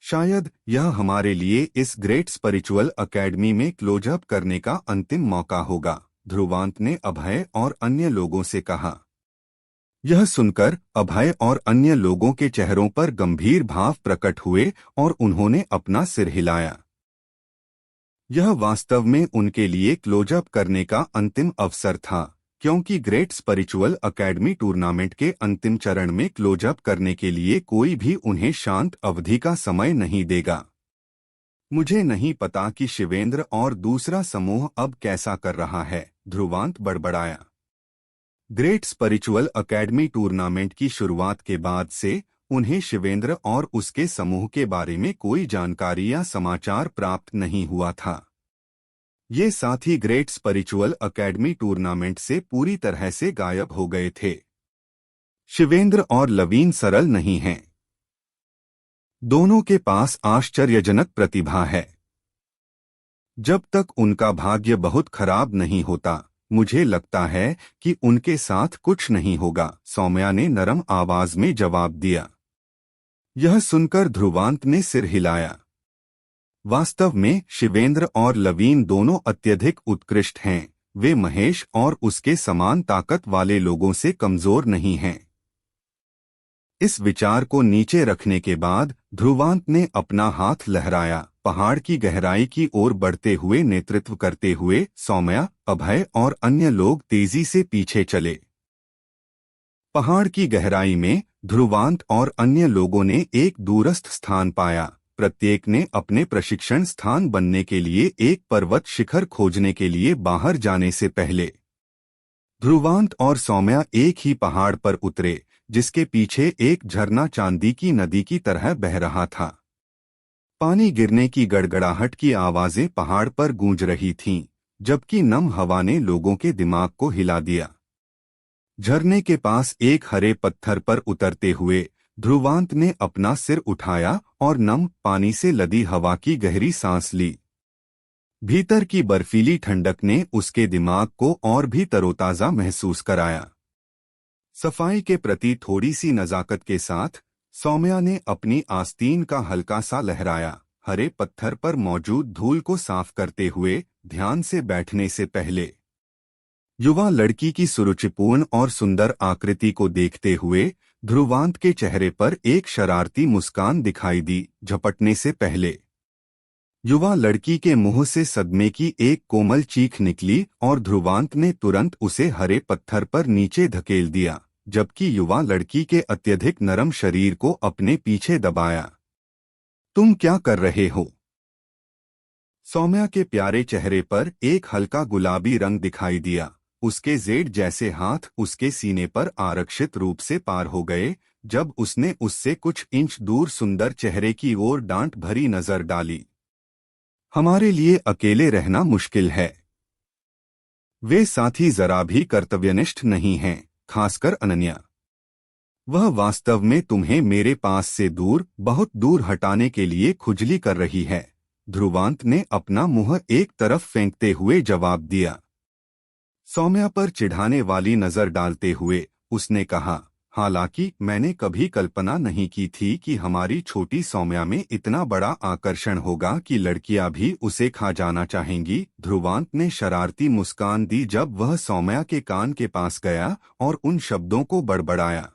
शायद यह हमारे लिए इस ग्रेट स्पिरिचुअल एकेडमी में क्लोजअप करने का अंतिम मौका होगा, ध्रुवांत ने अभय और अन्य लोगों से कहा। यह सुनकर अभय और अन्य लोगों के चेहरों पर गंभीर भाव प्रकट हुए और उन्होंने अपना सिर हिलाया। यह वास्तव में उनके लिए क्लोजअप करने का अंतिम अवसर था, क्योंकि ग्रेट स्पिरिचुअल एकेडमी टूर्नामेंट के अंतिम चरण में क्लोजअप करने के लिए कोई भी उन्हें शांत अवधि का समय नहीं देगा। मुझे नहीं पता कि शिवेंद्र और दूसरा समूह अब कैसा कर रहा है, ध्रुवांत बड़बड़ाया। ग्रेट स्पिरिचुअल एकेडमी टूर्नामेंट की शुरुआत के बाद से उन्हें शिवेंद्र और उसके समूह के बारे में कोई जानकारी या समाचार प्राप्त नहीं हुआ था। ये साथी ग्रेट स्पिरिचुअल एकेडमी टूर्नामेंट से पूरी तरह से गायब हो गए थे। शिवेंद्र और लवीन सरल नहीं हैं। दोनों के पास आश्चर्यजनक प्रतिभा है। जब तक उनका भाग्य बहुत खराब नहीं होता, मुझे लगता है कि उनके साथ कुछ नहीं होगा, सौम्या ने नरम आवाज में जवाब दिया। यह सुनकर ध्रुवांत ने सिर हिलाया। वास्तव में शिवेंद्र और लवीन दोनों अत्यधिक उत्कृष्ट हैं। वे महेश और उसके समान ताकत वाले लोगों से कमजोर नहीं हैं। इस विचार को नीचे रखने के बाद ध्रुवांत ने अपना हाथ लहराया। पहाड़ की गहराई की ओर बढ़ते हुए नेतृत्व करते हुए सौम्या, अभय और अन्य लोग तेजी से पीछे चले। पहाड़ की गहराई में ध्रुवांत और अन्य लोगों ने एक दूरस्थ स्थान पाया। प्रत्येक ने अपने प्रशिक्षण स्थान बनने के लिए एक पर्वत शिखर खोजने के लिए बाहर जाने से पहले ध्रुवांत और सौम्या एक ही पहाड़ पर उतरे, जिसके पीछे एक झरना चांदी की नदी की तरह बह रहा था। पानी गिरने की गड़गड़ाहट की आवाजें पहाड़ पर गूंज रही थीं, जबकि नम हवा ने लोगों के दिमाग को हिला दिया। झरने के पास एक हरे पत्थर पर उतरते हुए ध्रुवांत ने अपना सिर उठाया और नम पानी से लदी हवा की गहरी सांस ली। भीतर की बर्फीली ठंडक ने उसके दिमाग को और भी तरोताजा महसूस कराया। सफाई के प्रति थोड़ी सी नजाकत के साथ सौम्या ने अपनी आस्तीन का हल्का सा लहराया। हरे पत्थर पर मौजूद धूल को साफ करते हुए ध्यान से बैठने से पहले युवा लड़की की सुरुचिपूर्ण और सुंदर आकृति को देखते हुए ध्रुवांत के चेहरे पर एक शरारती मुस्कान दिखाई दी। झपटने से पहले युवा लड़की के मुंह से सदमे की एक कोमल चीख निकली और ध्रुवांत ने तुरंत उसे हरे पत्थर पर नीचे धकेल दिया, जबकि युवा लड़की के अत्यधिक नरम शरीर को अपने पीछे दबाया। तुम क्या कर रहे हो? सौम्या के प्यारे चेहरे पर एक हल्का गुलाबी रंग दिखाई दिया। उसके जेड जैसे हाथ उसके सीने पर आरक्षित रूप से पार हो गए जब उसने उससे कुछ इंच दूर सुंदर चेहरे की ओर डांट भरी नजर डाली। हमारे लिए अकेले रहना मुश्किल है। वे साथी जरा भी कर्तव्यनिष्ठ नहीं हैं, खासकर अनन्या। वह वास्तव में तुम्हें मेरे पास से दूर, बहुत दूर हटाने के लिए खुजली कर रही है। ध्रुवांत ने अपना मुंह एक तरफ फेंकते हुए जवाब दिया। सौम्या पर चिढ़ाने वाली नजर डालते हुए उसने कहा, हालांकि मैंने कभी कल्पना नहीं की थी कि हमारी छोटी सौम्या में इतना बड़ा आकर्षण होगा कि लड़कियां भी उसे खा जाना चाहेंगी। ध्रुवांत ने शरारती मुस्कान दी जब वह सौम्या के कान के पास गया और उन शब्दों को बड़बड़ाया।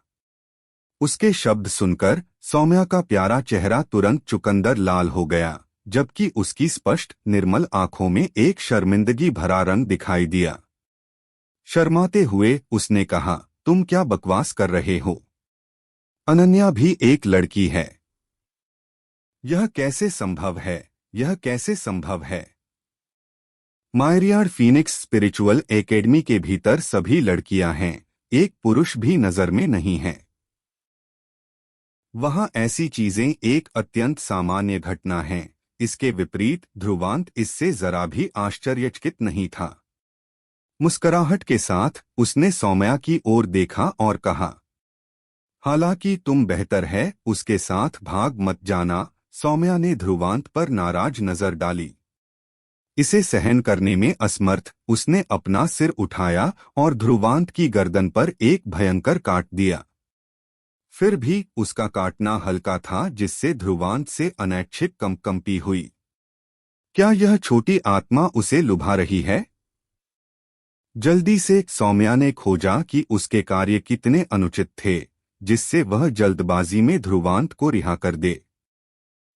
उसके शब्द सुनकर सौम्या का प्यारा चेहरा तुरंत चुकंदर लाल हो गया, जबकि उसकी स्पष्ट निर्मल आंखों में एक शर्मिंदगी भरा रंग दिखाई दिया। शर्माते हुए उसने कहा, तुम क्या बकवास कर रहे हो? अनन्या भी एक लड़की है। यह कैसे संभव है? यह कैसे संभव है? मायरियाड फीनिक्स स्पिरिचुअल एकेडमी के भीतर सभी लड़कियां हैं, एक पुरुष भी नजर में नहीं है। वहां ऐसी चीजें एक अत्यंत सामान्य घटना है। इसके विपरीत ध्रुवांत इससे जरा भी आश्चर्यचकित नहीं था। मुस्कुराहट के साथ उसने सौम्या की ओर देखा और कहा, हालांकि तुम बेहतर है उसके साथ भाग मत जाना। सौम्या ने ध्रुवांत पर नाराज नजर डाली। इसे सहन करने में असमर्थ उसने अपना सिर उठाया और ध्रुवांत की गर्दन पर एक भयंकर काट दिया। फिर भी उसका काटना हल्का था, जिससे ध्रुवांत से अनैच्छिक कंपी हुई। क्या यह छोटी आत्मा उसे लुभा रही है? जल्दी से सौम्या ने खोजा कि उसके कार्य कितने अनुचित थे, जिससे वह जल्दबाजी में ध्रुवांत को रिहा कर दे।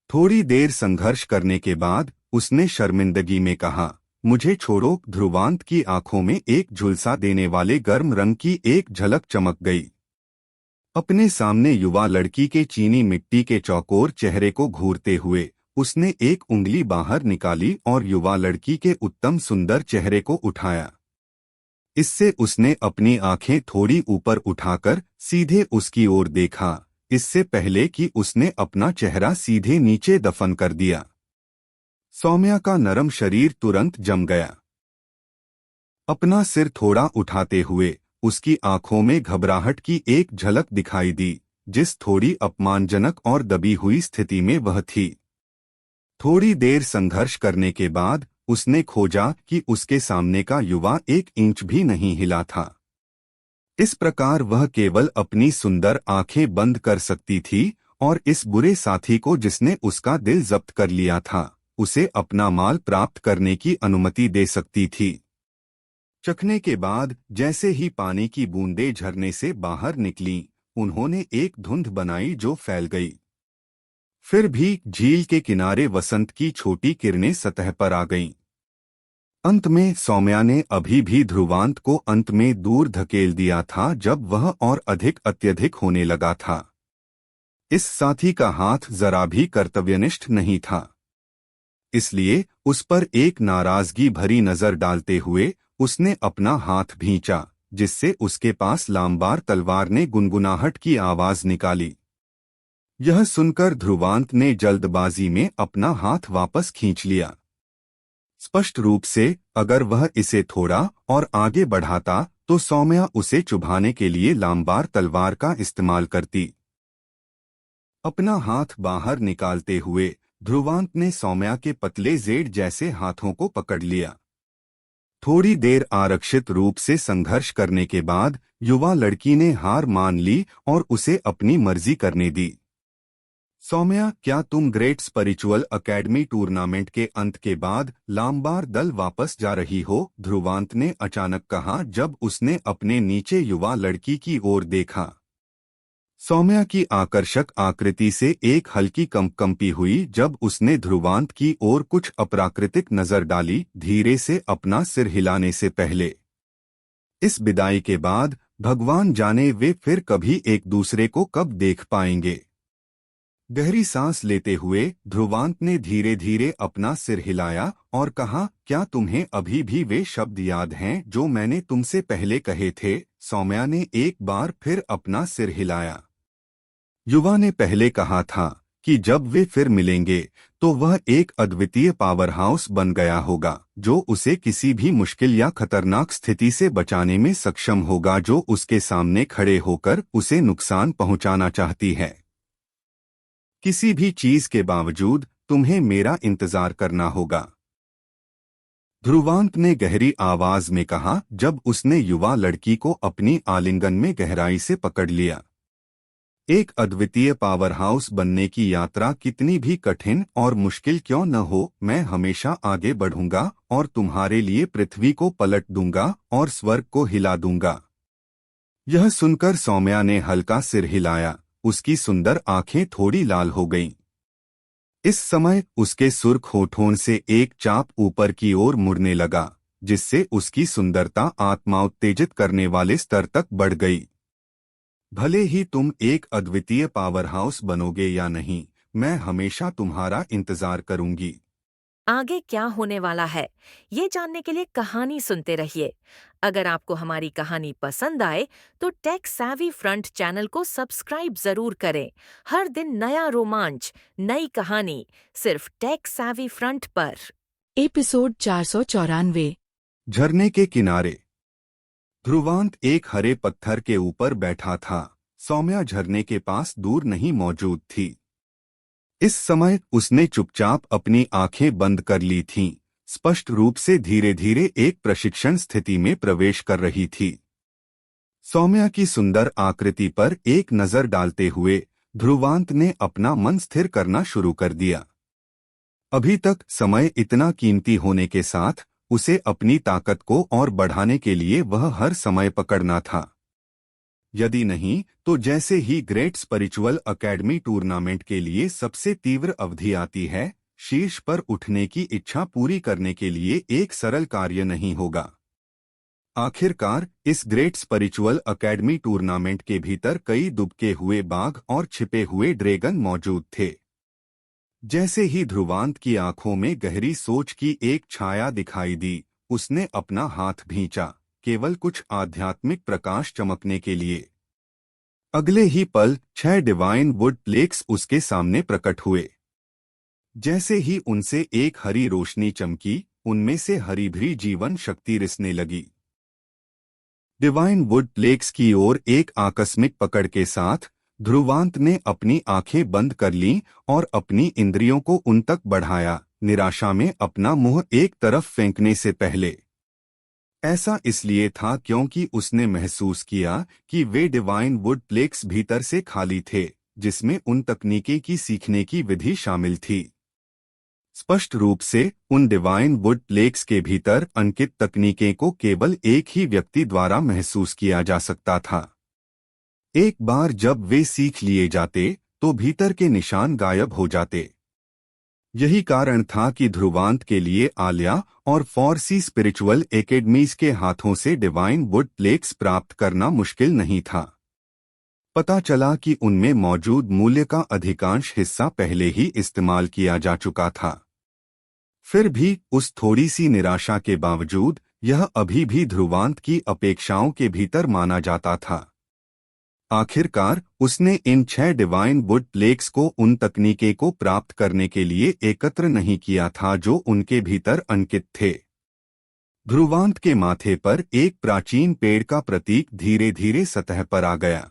थोड़ी देर संघर्ष करने के बाद उसने शर्मिंदगी में कहा, मुझे छोड़ो। ध्रुवांत की आंखों में एक झुलसा देने वाले गर्म रंग की एक झलक चमक गई। अपने सामने युवा लड़की के चीनी मिट्टी के चौकोर चेहरे को घूरते हुए उसने एक उंगली बाहर निकाली और युवा लड़की के उत्तम सुंदर चेहरे को उठाया। इससे उसने अपनी आंखें थोड़ी ऊपर उठाकर सीधे उसकी ओर देखा, इससे पहले कि उसने अपना चेहरा सीधे नीचे दफन कर दिया। सौम्या का नरम शरीर तुरंत जम गया। अपना सिर थोड़ा उठाते हुए उसकी आंखों में घबराहट की एक झलक दिखाई दी, जिस थोड़ी अपमानजनक और दबी हुई स्थिति में वह थी। थोड़ी देर संघर्ष करने के बाद उसने खोजा कि उसके सामने का युवा 1 इंच भी नहीं हिला था। इस प्रकार वह केवल अपनी सुंदर आंखें बंद कर सकती थी और इस बुरे साथी को, जिसने उसका दिल जब्त कर लिया था, उसे अपना माल प्राप्त करने की अनुमति दे सकती थी। चखने के बाद जैसे ही पानी की बूंदें झरने से बाहर निकलीं, उन्होंने एक धुंध बनाई जो फैल गई। फिर भी झील के किनारे वसंत की छोटी किरणें सतह पर आ गईं। अंत में सौम्या ने अभी भी ध्रुवांत को अंत में दूर धकेल दिया था जब वह और अधिक अत्यधिक होने लगा था। इस साथी का हाथ जरा भी कर्तव्यनिष्ठ नहीं था, इसलिए उस पर एक नाराजगी भरी नजर डालते हुए उसने अपना हाथ भींचा, जिससे उसके पास लामबार तलवार ने गुनगुनाहट की आवाज निकाली। यह सुनकर ध्रुवांत ने जल्दबाजी में अपना हाथ वापस खींच लिया। स्पष्ट रूप से अगर वह इसे थोड़ा और आगे बढ़ाता तो सौम्या उसे चुभाने के लिए लामबार तलवार का इस्तेमाल करती। अपना हाथ बाहर निकालते हुए ध्रुवांत ने सौम्या के पतले जेड जैसे हाथों को पकड़ लिया। थोड़ी देर आरक्षित रूप से संघर्ष करने के बाद युवा लड़की ने हार मान ली और उसे अपनी मर्जी करने दी। सौम्या, क्या तुम ग्रेट स्पिरिचुअल एकेडमी टूर्नामेंट के अंत के बाद लामबार दल वापस जा रही हो? ध्रुवांत ने अचानक कहा जब उसने अपने नीचे युवा लड़की की ओर देखा। सौम्या की आकर्षक आकृति से एक हल्की कंपी हुई जब उसने ध्रुवांत की ओर कुछ अप्राकृतिक नजर डाली, धीरे से अपना सिर हिलाने से पहले। इस विदाई के बाद भगवान जाने वे फिर कभी एक दूसरे को कब देख पाएंगे। गहरी सांस लेते हुए ध्रुवांत ने धीरे धीरे अपना सिर हिलाया और कहा, क्या तुम्हें अभी भी वे शब्द याद हैं जो मैंने तुमसे पहले कहे थे? सौम्या ने एक बार फिर अपना सिर हिलाया। युवा ने पहले कहा था कि जब वे फिर मिलेंगे तो वह एक अद्वितीय पावर हाउस बन गया होगा जो उसे किसी भी मुश्किल या खतरनाक स्थिति से बचाने में सक्षम होगा जो उसके सामने खड़े होकर उसे नुकसान पहुंचाना चाहती है। किसी भी चीज के बावजूद तुम्हें मेरा इंतजार करना होगा, ध्रुवांत ने गहरी आवाज में कहा जब उसने युवा लड़की को अपनी आलिंगन में गहराई से पकड़ लिया। एक अद्वितीय पावर हाउस बनने की यात्रा कितनी भी कठिन और मुश्किल क्यों न हो, मैं हमेशा आगे बढ़ूंगा और तुम्हारे लिए पृथ्वी को पलट दूंगा और स्वर्ग को हिला दूंगा। यह सुनकर सौम्या ने हल्का सिर हिलाया। उसकी सुंदर आंखें थोड़ी लाल हो गईं। इस समय उसके सुर्ख होठों से एक चाप ऊपर की ओर मुड़ने लगा, जिससे उसकी सुंदरता आत्मा उत्तेजित करने वाले स्तर तक बढ़ गई। भले ही तुम एक अद्वितीय पावर हाउस बनोगे या नहीं, मैं हमेशा तुम्हारा इंतजार करूंगी। आगे क्या होने वाला है, ये जानने के लिए कहानी सुनते रहिए। अगर आपको हमारी कहानी पसंद आए तो टेक सैवी फ्रंट चैनल को सब्सक्राइब जरूर करें। हर दिन नया रोमांच, नई कहानी, सिर्फ टेक सैवी फ्रंट पर। एपिसोड 494। झरने के किनारे ध्रुवांत एक हरे पत्थर के ऊपर बैठा था। सौम्या झरने के पास दूर नहीं मौजूद थी। इस समय उसने चुपचाप अपनी आंखें बंद कर ली थीं, स्पष्ट रूप से धीरे धीरे एक प्रशिक्षण स्थिति में प्रवेश कर रही थी। सौम्या की सुंदर आकृति पर एक नजर डालते हुए ध्रुवांत ने अपना मन स्थिर करना शुरू कर दिया। अभी तक समय इतना कीमती होने के साथ उसे अपनी ताकत को और बढ़ाने के लिए वह हर समय पकड़ना था। यदि नहीं तो जैसे ही ग्रेट स्पिरिचुअल एकेडमी टूर्नामेंट के लिए सबसे तीव्र अवधि आती है, शीर्ष पर उठने की इच्छा पूरी करने के लिए एक सरल कार्य नहीं होगा। आखिरकार इस ग्रेट स्पिरिचुअल एकेडमी टूर्नामेंट के भीतर कई दुबके हुए बाघ और छिपे हुए ड्रैगन मौजूद थे। जैसे ही ध्रुवांत की आंखों में गहरी सोच की एक छाया दिखाई दी, उसने अपना हाथ भींचा, केवल कुछ आध्यात्मिक प्रकाश चमकने के लिए। अगले ही पल 6 डिवाइन वुड प्लेक्स उसके सामने प्रकट हुए। जैसे ही उनसे एक हरी रोशनी चमकी, उनमें से हरी भरी जीवन शक्ति रिसने लगी। डिवाइन वुड प्लेक्स की ओर एक आकस्मिक पकड़ के साथ ध्रुवांत ने अपनी आंखें बंद कर लीं और अपनी इंद्रियों को उन तक बढ़ाया, निराशा में अपना मुंह एक तरफ फेंकने से पहले। ऐसा इसलिए था क्योंकि उसने महसूस किया कि वे डिवाइन वुड प्लेक्स भीतर से खाली थे, जिसमें उन तकनीकें की सीखने की विधि शामिल थी। स्पष्ट रूप से उन डिवाइन वुड प्लेक्स के भीतर अंकित तकनीकें को केवल एक ही व्यक्ति द्वारा महसूस किया जा सकता था। एक बार जब वे सीख लिए जाते तो भीतर के निशान गायब हो जाते। यही कारण था कि ध्रुवांत के लिए आलिया और फॉर्सी स्पिरिचुअल एकेडमीज के हाथों से डिवाइन वुड प्लेक्स प्राप्त करना मुश्किल नहीं था। पता चला कि उनमें मौजूद मूल्य का अधिकांश हिस्सा पहले ही इस्तेमाल किया जा चुका था। फिर भी उस थोड़ी सी निराशा के बावजूद यह अभी भी ध्रुवांत की अपेक्षाओं के भीतर माना जाता था। आखिरकार उसने इन 6 डिवाइन वुड प्लेक्स को उन तकनीकें को प्राप्त करने के लिए एकत्र नहीं किया था जो उनके भीतर अंकित थे। ध्रुवांत के माथे पर एक प्राचीन पेड़ का प्रतीक धीरे धीरे सतह पर आ गया।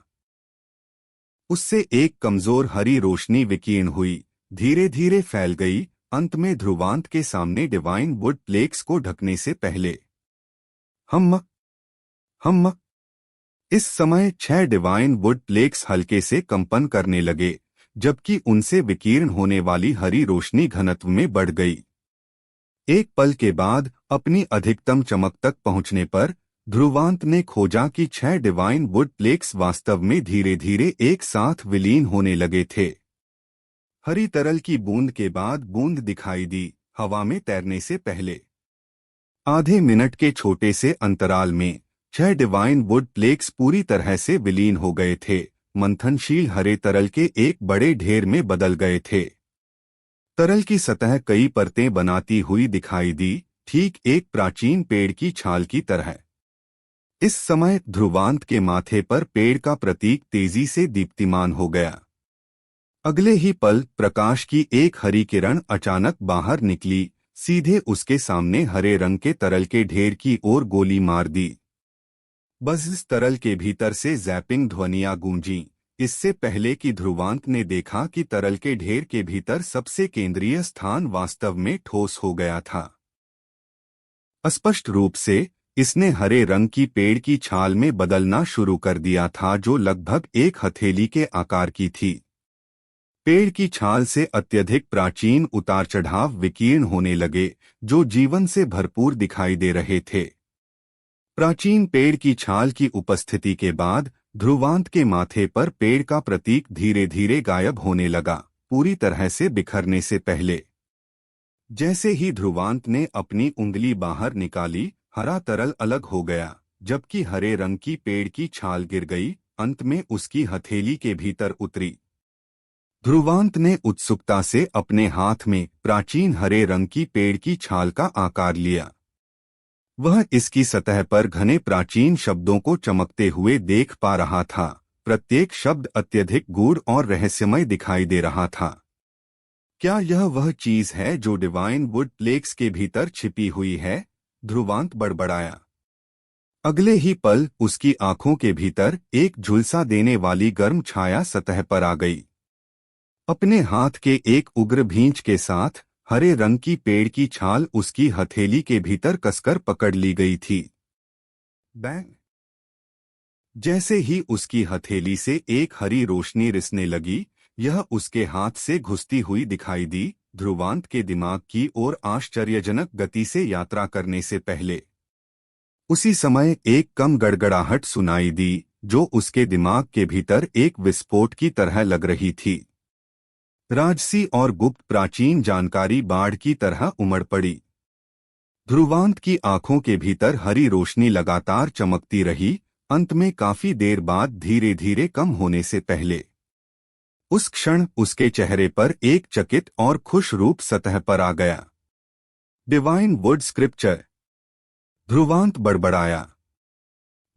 उससे एक कमजोर हरी रोशनी विकीर्ण हुई, धीरे धीरे फैल गई, अंत में ध्रुवांत के सामने डिवाइन वुड प्लेक्स को ढकने से पहले। हम इस समय 6 डिवाइन वुड प्लेक्स हल्के से कंपन करने लगे, जबकि उनसे विकीर्ण होने वाली हरी रोशनी घनत्व में बढ़ गई। एक पल के बाद अपनी अधिकतम चमक तक पहुंचने पर ध्रुवांत ने खोजा कि 6 डिवाइन वुड प्लेक्स वास्तव में धीरे धीरे एक साथ विलीन होने लगे थे। हरी तरल की बूंद के बाद बूंद दिखाई दी, हवा में तैरने से पहले। आधे मिनट के छोटे से अंतराल में 6 डिवाइन वुड प्लेक्स पूरी तरह से विलीन हो गए थे, मंथनशील हरे तरल के एक बड़े ढेर में बदल गए थे। तरल की सतह कई परतें बनाती हुई दिखाई दी, ठीक एक प्राचीन पेड़ की छाल की तरह। इस समय ध्रुवांत के माथे पर पेड़ का प्रतीक तेजी से दीप्तिमान हो गया। अगले ही पल प्रकाश की एक हरी किरण अचानक बाहर निकली, सीधे उसके सामने हरे रंग के तरल के ढेर की ओर गोली मार दी। बस इस तरल के भीतर से जैपिंग ध्वनियां गूंजीं, इससे पहले कि ध्रुवांत ने देखा कि तरल के ढेर के भीतर सबसे केंद्रीय स्थान वास्तव में ठोस हो गया था। स्पष्ट रूप से इसने हरे रंग की पेड़ की छाल में बदलना शुरू कर दिया था, जो लगभग एक हथेली के आकार की थी। पेड़ की छाल से अत्यधिक प्राचीन उतार चढ़ाव विकीर्ण होने लगे, जो जीवन से भरपूर दिखाई दे रहे थे। प्राचीन पेड़ की छाल की उपस्थिति के बाद ध्रुवांत के माथे पर पेड़ का प्रतीक धीरे धीरे गायब होने लगा, पूरी तरह से बिखरने से पहले। जैसे ही ध्रुवांत ने अपनी उंगली बाहर निकाली, हरा तरल अलग हो गया, जबकि हरे रंग की पेड़ की छाल गिर गई, अंत में उसकी हथेली के भीतर उतरी। ध्रुवांत ने उत्सुकता से अपने हाथ में प्राचीन हरे रंग की पेड़ की छाल का आकार लिया। वह इसकी सतह पर घने प्राचीन शब्दों को चमकते हुए देख पा रहा था। प्रत्येक शब्द अत्यधिक गूढ़ और रहस्यमय दिखाई दे रहा था। क्या यह वह चीज है जो डिवाइन वुड प्लेक्स के भीतर छिपी हुई है? ध्रुवांत बड़बड़ाया। अगले ही पल उसकी आंखों के भीतर एक झुलसा देने वाली गर्म छाया सतह पर आ गई। अपने हाथ के एक उग्र भींच के साथ हरे रंग की पेड़ की छाल उसकी हथेली के भीतर कसकर पकड़ ली गई थी। बैंग! जैसे ही उसकी हथेली से एक हरी रोशनी रिसने लगी, यह उसके हाथ से घुसती हुई दिखाई दी, ध्रुवांत के दिमाग की ओर आश्चर्यजनक गति से यात्रा करने से पहले। उसी समय एक कम गड़गड़ाहट सुनाई दी, जो उसके दिमाग के भीतर एक विस्फोट की तरह लग रही थी। राजसी और गुप्त प्राचीन जानकारी बाढ़ की तरह उमड़ पड़ी। ध्रुवांत की आंखों के भीतर हरी रोशनी लगातार चमकती रही, अंत में काफी देर बाद धीरे धीरे कम होने से पहले। उस क्षण उसके चेहरे पर एक चकित और खुश रूप सतह पर आ गया। Divine wood scripture! ध्रुवांत बड़बड़ाया।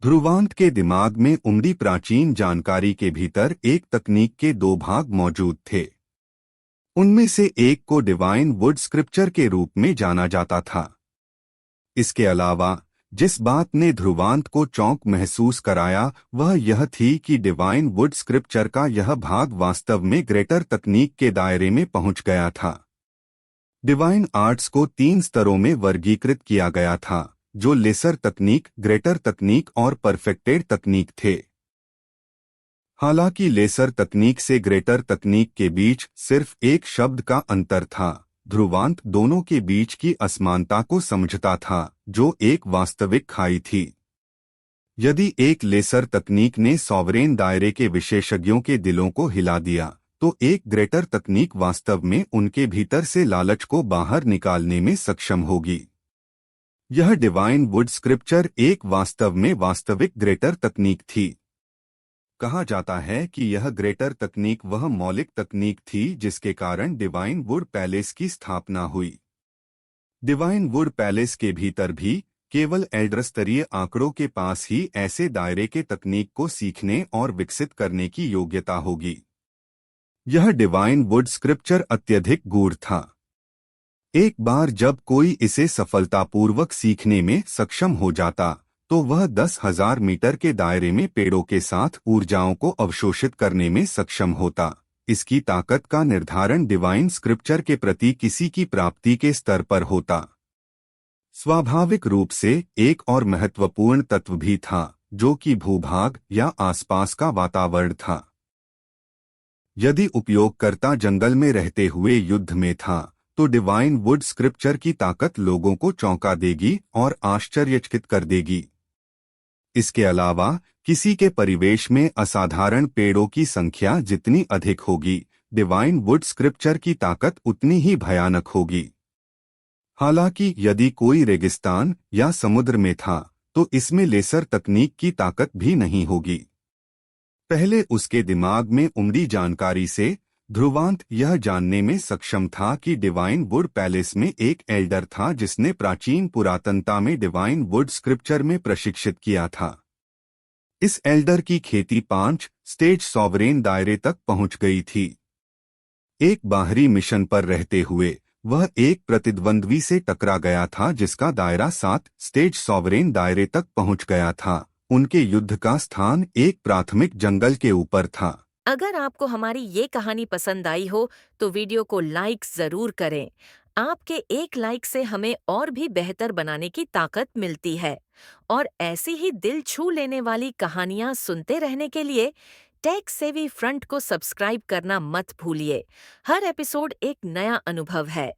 ध्रुवांत के दिमाग में उमड़ी प्राचीन जानकारी के भीतर एक तकनीक के 2 भाग मौजूद थे। उनमें से एक को डिवाइन वुड स्क्रिप्चर के रूप में जाना जाता था। इसके अलावा जिस बात ने ध्रुवांत को चौंक महसूस कराया, वह यह थी कि डिवाइन वुड स्क्रिप्चर का यह भाग वास्तव में ग्रेटर तकनीक के दायरे में पहुंच गया था। डिवाइन आर्ट्स को 3 स्तरों में वर्गीकृत किया गया था, जो लेसर तकनीक, ग्रेटर तकनीक और परफेक्टेड तकनीक थे। हालांकि लेसर तकनीक से ग्रेटर तकनीक के बीच सिर्फ एक शब्द का अंतर था, ध्रुवांत दोनों के बीच की असमानता को समझता था, जो एक वास्तविक खाई थी। यदि एक लेसर तकनीक ने सॉवरेन दायरे के विशेषज्ञों के दिलों को हिला दिया, तो एक ग्रेटर तकनीक वास्तव में उनके भीतर से लालच को बाहर निकालने में सक्षम होगी। यह डिवाइन वुड स्क्रिप्चर एक वास्तव में वास्तविक ग्रेटर तकनीक थी। कहा जाता है कि यह ग्रेटर तकनीक वह मौलिक तकनीक थी जिसके कारण डिवाइन वुड पैलेस की स्थापना हुई। डिवाइन वुड पैलेस के भीतर भी केवल एल्डर स्तरीय आंकड़ों के पास ही ऐसे दायरे के तकनीक को सीखने और विकसित करने की योग्यता होगी। यह डिवाइन वुड स्क्रिप्चर अत्यधिक गूढ़ था। एक बार जब कोई इसे सफलतापूर्वक सीखने में सक्षम हो जाता तो वह 10,000 मीटर के दायरे में पेड़ों के साथ ऊर्जाओं को अवशोषित करने में सक्षम होता। इसकी ताकत का निर्धारण डिवाइन स्क्रिप्चर के प्रति किसी की प्राप्ति के स्तर पर होता। स्वाभाविक रूप से एक और महत्वपूर्ण तत्व भी था जो कि भूभाग या आसपास का वातावरण था। यदि उपयोगकर्ता जंगल में रहते हुए युद्ध में था तो डिवाइन वुड स्क्रिप्चर की ताकत लोगों को चौंका देगी और आश्चर्यचकित कर देगी। इसके अलावा किसी के परिवेश में असाधारण पेड़ों की संख्या जितनी अधिक होगी, डिवाइन वुड स्क्रिप्चर की ताकत उतनी ही भयानक होगी। हालांकि यदि कोई रेगिस्तान या समुद्र में था तो इसमें लेसर तकनीक की ताकत भी नहीं होगी। पहले उसके दिमाग में उमड़ी जानकारी से ध्रुवांत यह जानने में सक्षम था कि डिवाइन वुड पैलेस में एक एल्डर था जिसने प्राचीन पुरातनता में डिवाइन वुड स्क्रिप्चर में प्रशिक्षित किया था। इस एल्डर की खेती 5 स्टेज सॉवरेन दायरे तक पहुंच गई थी। एक बाहरी मिशन पर रहते हुए वह एक प्रतिद्वंद्वी से टकरा गया था जिसका दायरा 7 स्टेज सॉवरेन दायरे तक पहुंच गया था। उनके युद्ध का स्थान एक प्राथमिक जंगल के ऊपर था। अगर आपको हमारी ये कहानी पसंद आई हो तो वीडियो को लाइक जरूर करें। आपके एक लाइक से हमें और भी बेहतर बनाने की ताकत मिलती है। और ऐसी ही दिल छू लेने वाली कहानियां सुनते रहने के लिए टेक सेवी फ्रंट को सब्सक्राइब करना मत भूलिए। हर एपिसोड एक नया अनुभव है,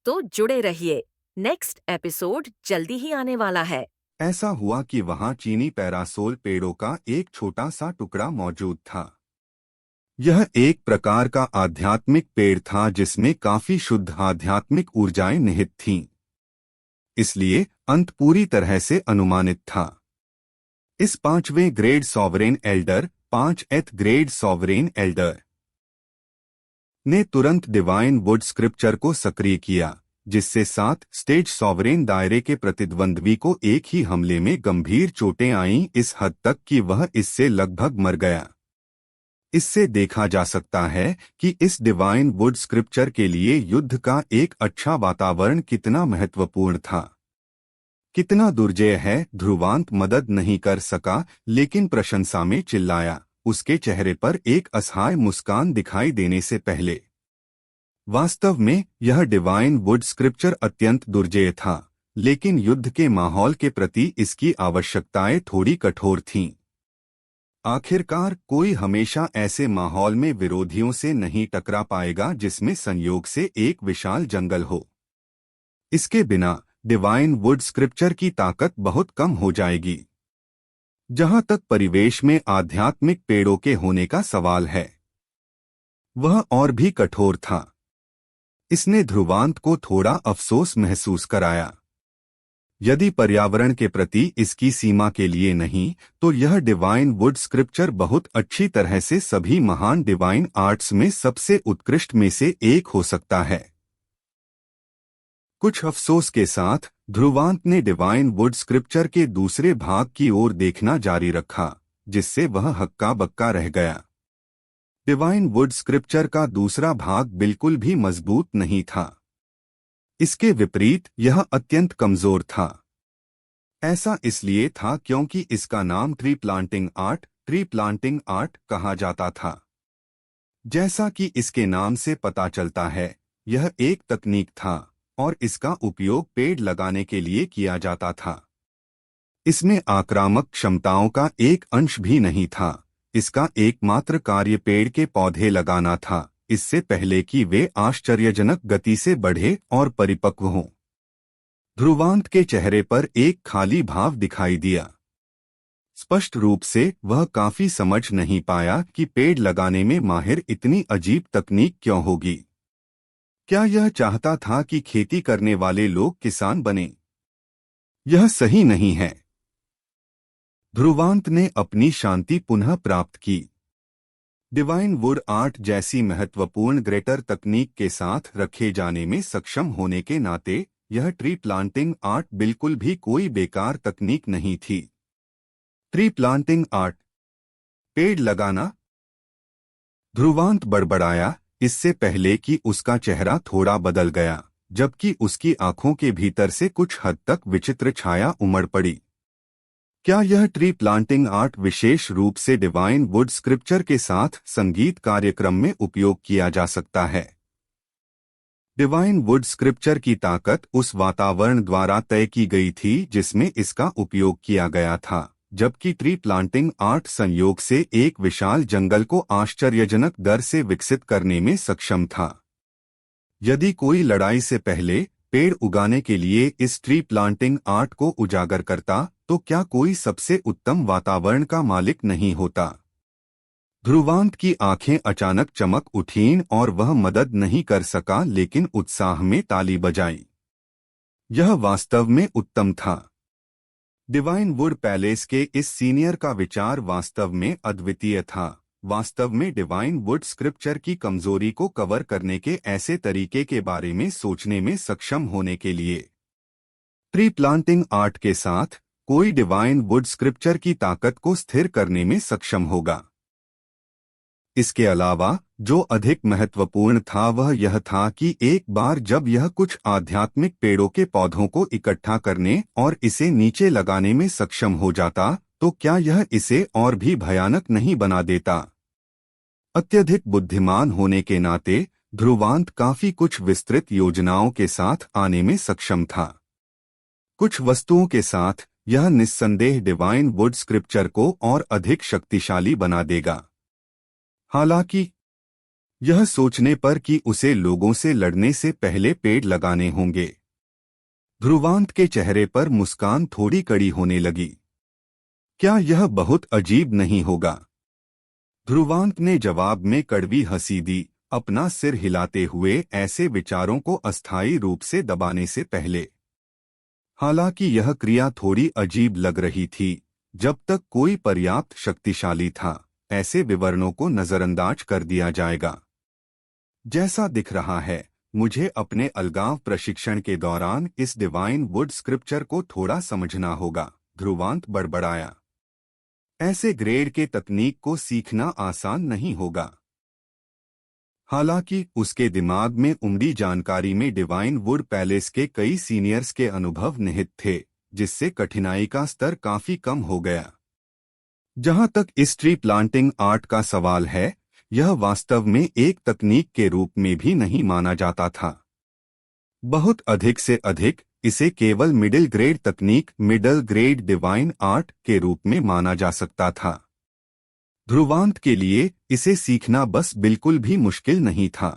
तो जुड़े रहिए। नेक्स्ट एपिसोड जल्दी ही आने वाला है। ऐसा हुआ कि वहां चीनी पैरासोल पेड़ों का एक छोटा सा टुकड़ा मौजूद था। यह एक प्रकार का आध्यात्मिक पेड़ था जिसमें काफी शुद्ध आध्यात्मिक ऊर्जाएं निहित थीं। इसलिए अंत पूरी तरह से अनुमानित था। इस 5वें grade sovereign elder 5th grade sovereign elder ने तुरंत डिवाइन वुड स्क्रिप्चर को सक्रिय किया, जिससे 7 स्टेज सॉवरेन दायरे के प्रतिद्वंद्वी को एक ही हमले में गंभीर चोटें आईं, इस हद तक कि वह इससे लगभग मर गया। इससे देखा जा सकता है कि इस डिवाइन वुड स्क्रिप्चर के लिए युद्ध का एक अच्छा वातावरण कितना महत्वपूर्ण था। कितना दुर्जय है। ध्रुवांत मदद नहीं कर सका लेकिन प्रशंसा में चिल्लाया, उसके चेहरे पर एक असहाय मुस्कान दिखाई देने से पहले। वास्तव में यह डिवाइन वुड स्क्रिप्चर अत्यंत दुर्जय था, लेकिन युद्ध के माहौल के प्रति इसकी आवश्यकताएं थोड़ी कठोर थीं। आखिरकार कोई हमेशा ऐसे माहौल में विरोधियों से नहीं टकरा पाएगा जिसमें संयोग से एक विशाल जंगल हो। इसके बिना डिवाइन वुड स्क्रिप्चर की ताकत बहुत कम हो जाएगी। जहां तक परिवेश में आध्यात्मिक पेड़ों के होने का सवाल है, वह और भी कठोर था। इसने ध्रुवांत को थोड़ा अफसोस महसूस कराया। यदि पर्यावरण के प्रति इसकी सीमा के लिए नहीं, तो यह डिवाइन वुड स्क्रिप्चर बहुत अच्छी तरह से सभी महान डिवाइन आर्ट्स में सबसे उत्कृष्ट में से एक हो सकता है। कुछ अफसोस के साथ ध्रुवांत ने डिवाइन वुड स्क्रिप्चर के दूसरे भाग की ओर देखना जारी रखा, जिससे वह हक्का बक्का रह गया। डिवाइन वुड स्क्रिप्चर का दूसरा भाग बिल्कुल भी मजबूत नहीं था। इसके विपरीत यह अत्यंत कमजोर था। ऐसा इसलिए था क्योंकि इसका नाम ट्री प्लांटिंग आर्ट कहा जाता था। जैसा कि इसके नाम से पता चलता है, यह एक तकनीक था और इसका उपयोग पेड़ लगाने के लिए किया जाता था। इसमें आक्रामक क्षमताओं का एक अंश भी नहीं था। इसका एकमात्र कार्य पेड़ के पौधे लगाना था, इससे पहले कि वे आश्चर्यजनक गति से बढ़े और परिपक्व हों। ध्रुवांत के चेहरे पर एक खाली भाव दिखाई दिया। स्पष्ट रूप से वह काफी समझ नहीं पाया कि पेड़ लगाने में माहिर इतनी अजीब तकनीक क्यों होगी। क्या यह चाहता था कि खेती करने वाले लोग किसान बने? यह सही नहीं है। ध्रुवांत ने अपनी शांति पुनः प्राप्त की। डिवाइन वुड आर्ट जैसी महत्वपूर्ण ग्रेटर तकनीक के साथ रखे जाने में सक्षम होने के नाते यह ट्री प्लांटिंग आर्ट बिल्कुल भी कोई बेकार तकनीक नहीं थी। ट्री प्लांटिंग आर्ट, पेड़ लगाना? ध्रुवांत बड़बड़ाया, इससे पहले कि उसका चेहरा थोड़ा बदल गया। जबकि उसकी आंखों के भीतर से कुछ हद तक विचित्र छाया उमड़ पड़ी। क्या यह ट्री प्लांटिंग आर्ट विशेष रूप से डिवाइन वुड स्क्रिप्चर के साथ संगीत कार्यक्रम में उपयोग किया जा सकता है? डिवाइन वुड स्क्रिप्चर की ताकत उस वातावरण द्वारा तय की गई थी जिसमें इसका उपयोग किया गया था, जबकि ट्री प्लांटिंग आर्ट संयोग से एक विशाल जंगल को आश्चर्यजनक दर से विकसित करने में सक्षम था। यदि कोई लड़ाई से पहले पेड़ उगाने के लिए इस ट्री प्लांटिंग आर्ट को उजागर करता, तो क्या कोई सबसे उत्तम वातावरण का मालिक नहीं होता? ध्रुवांत की आंखें अचानक चमक उठीं और वह मदद नहीं कर सका, लेकिन उत्साह में ताली बजाई। यह वास्तव में उत्तम था। डिवाइन वुड पैलेस के इस सीनियर का विचार वास्तव में अद्वितीय था। वास्तव में डिवाइन वुड स्क्रिप्चर की कमजोरी को कवर करने के ऐसे तरीके के बारे में सोचने में सक्षम होने के लिए। ट्री प्लांटिंग आर्ट के साथ कोई डिवाइन वुड स्क्रिप्चर की ताकत को स्थिर करने में सक्षम होगा। इसके अलावा जो अधिक महत्वपूर्ण था वह यह था कि एक बार जब यह कुछ आध्यात्मिक पेड़ों के पौधों को इकट्ठा करने और इसे नीचे लगाने में सक्षम हो जाता, तो क्या यह इसे और भी भयानक नहीं बना देता? अत्यधिक बुद्धिमान होने के नाते ध्रुवांत काफी कुछ विस्तृत योजनाओं के साथ आने में सक्षम था। कुछ वस्तुओं के साथ यह निस्संदेह डिवाइन वुड स्क्रिप्चर को और अधिक शक्तिशाली बना देगा। हालांकि यह सोचने पर कि उसे लोगों से लड़ने से पहले पेड़ लगाने होंगे। ध्रुवांत के चेहरे पर मुस्कान थोड़ी कड़ी होने लगी। क्या यह बहुत अजीब नहीं होगा? ध्रुवांत ने जवाब में कड़वी हंसी दी, अपना सिर हिलाते हुए ऐसे विचारों को अस्थायी रूप से दबाने से पहले। हालांकि यह क्रिया थोड़ी अजीब लग रही थी, जब तक कोई पर्याप्त शक्तिशाली था, ऐसे विवरणों को नजरअंदाज कर दिया जाएगा। जैसा दिख रहा है, मुझे अपने अलगाव प्रशिक्षण के दौरान इस डिवाइन वुड स्क्रिप्चर को थोड़ा समझना होगा, ध्रुवांत बड़बड़ाया। ऐसे ग्रेड के तकनीक को सीखना आसान नहीं होगा। हालांकि उसके दिमाग में उमड़ी जानकारी में डिवाइन वुड पैलेस के कई सीनियर्स के अनुभव निहित थे, जिससे कठिनाई का स्तर काफी कम हो गया। जहां तक इस ट्री प्लांटिंग आर्ट का सवाल है, यह वास्तव में एक तकनीक के रूप में भी नहीं माना जाता था। बहुत अधिक से अधिक इसे केवल मिडिल ग्रेड तकनीक, मिडल ग्रेड डिवाइन आर्ट के रूप में माना जा सकता था। ध्रुवांत के लिए इसे सीखना बस बिल्कुल भी मुश्किल नहीं था।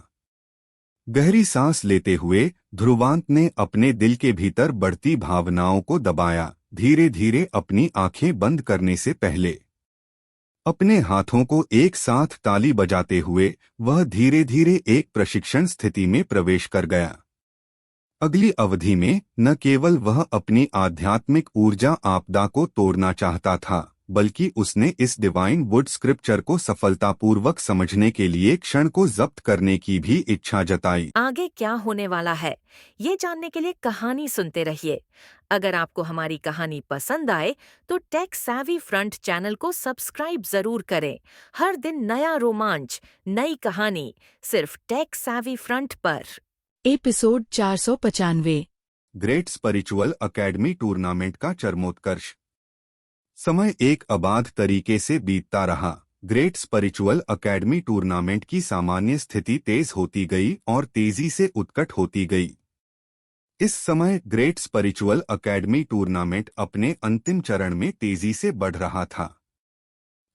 गहरी सांस लेते हुए ध्रुवांत ने अपने दिल के भीतर बढ़ती भावनाओं को दबाया, धीरे धीरे अपनी आंखें बंद करने से पहले। अपने हाथों को एक साथ ताली बजाते हुए वह धीरे धीरे एक प्रशिक्षण स्थिति में प्रवेश कर गया। अगली अवधि में न केवल वह अपनी आध्यात्मिक ऊर्जा आपदा को तोड़ना चाहता था, बल्कि उसने इस डिवाइन वुड स्क्रिप्चर को सफलतापूर्वक समझने के लिए क्षण को जब्त करने की भी इच्छा जताई। आगे क्या होने वाला है, ये जानने के लिए कहानी सुनते रहिए। अगर आपको हमारी कहानी पसंद आए तो टेक सैवी फ्रंट चैनल को सब्सक्राइब जरूर करें। हर दिन नया रोमांच, नई कहानी, सिर्फ टेक सैवी फ्रंट पर। Episode 495। Great spiritual academy tournament का चरमोत्कर्ष। समय एक अबाध तरीके से बीतता रहा। ग्रेट स्पिरिचुअल एकेडमी टूर्नामेंट की सामान्य स्थिति तेज होती गई और तेजी से उत्कट होती गई। इस समय ग्रेट स्पिरिचुअल एकेडमी टूर्नामेंट अपने अंतिम चरण में तेजी से बढ़ रहा था।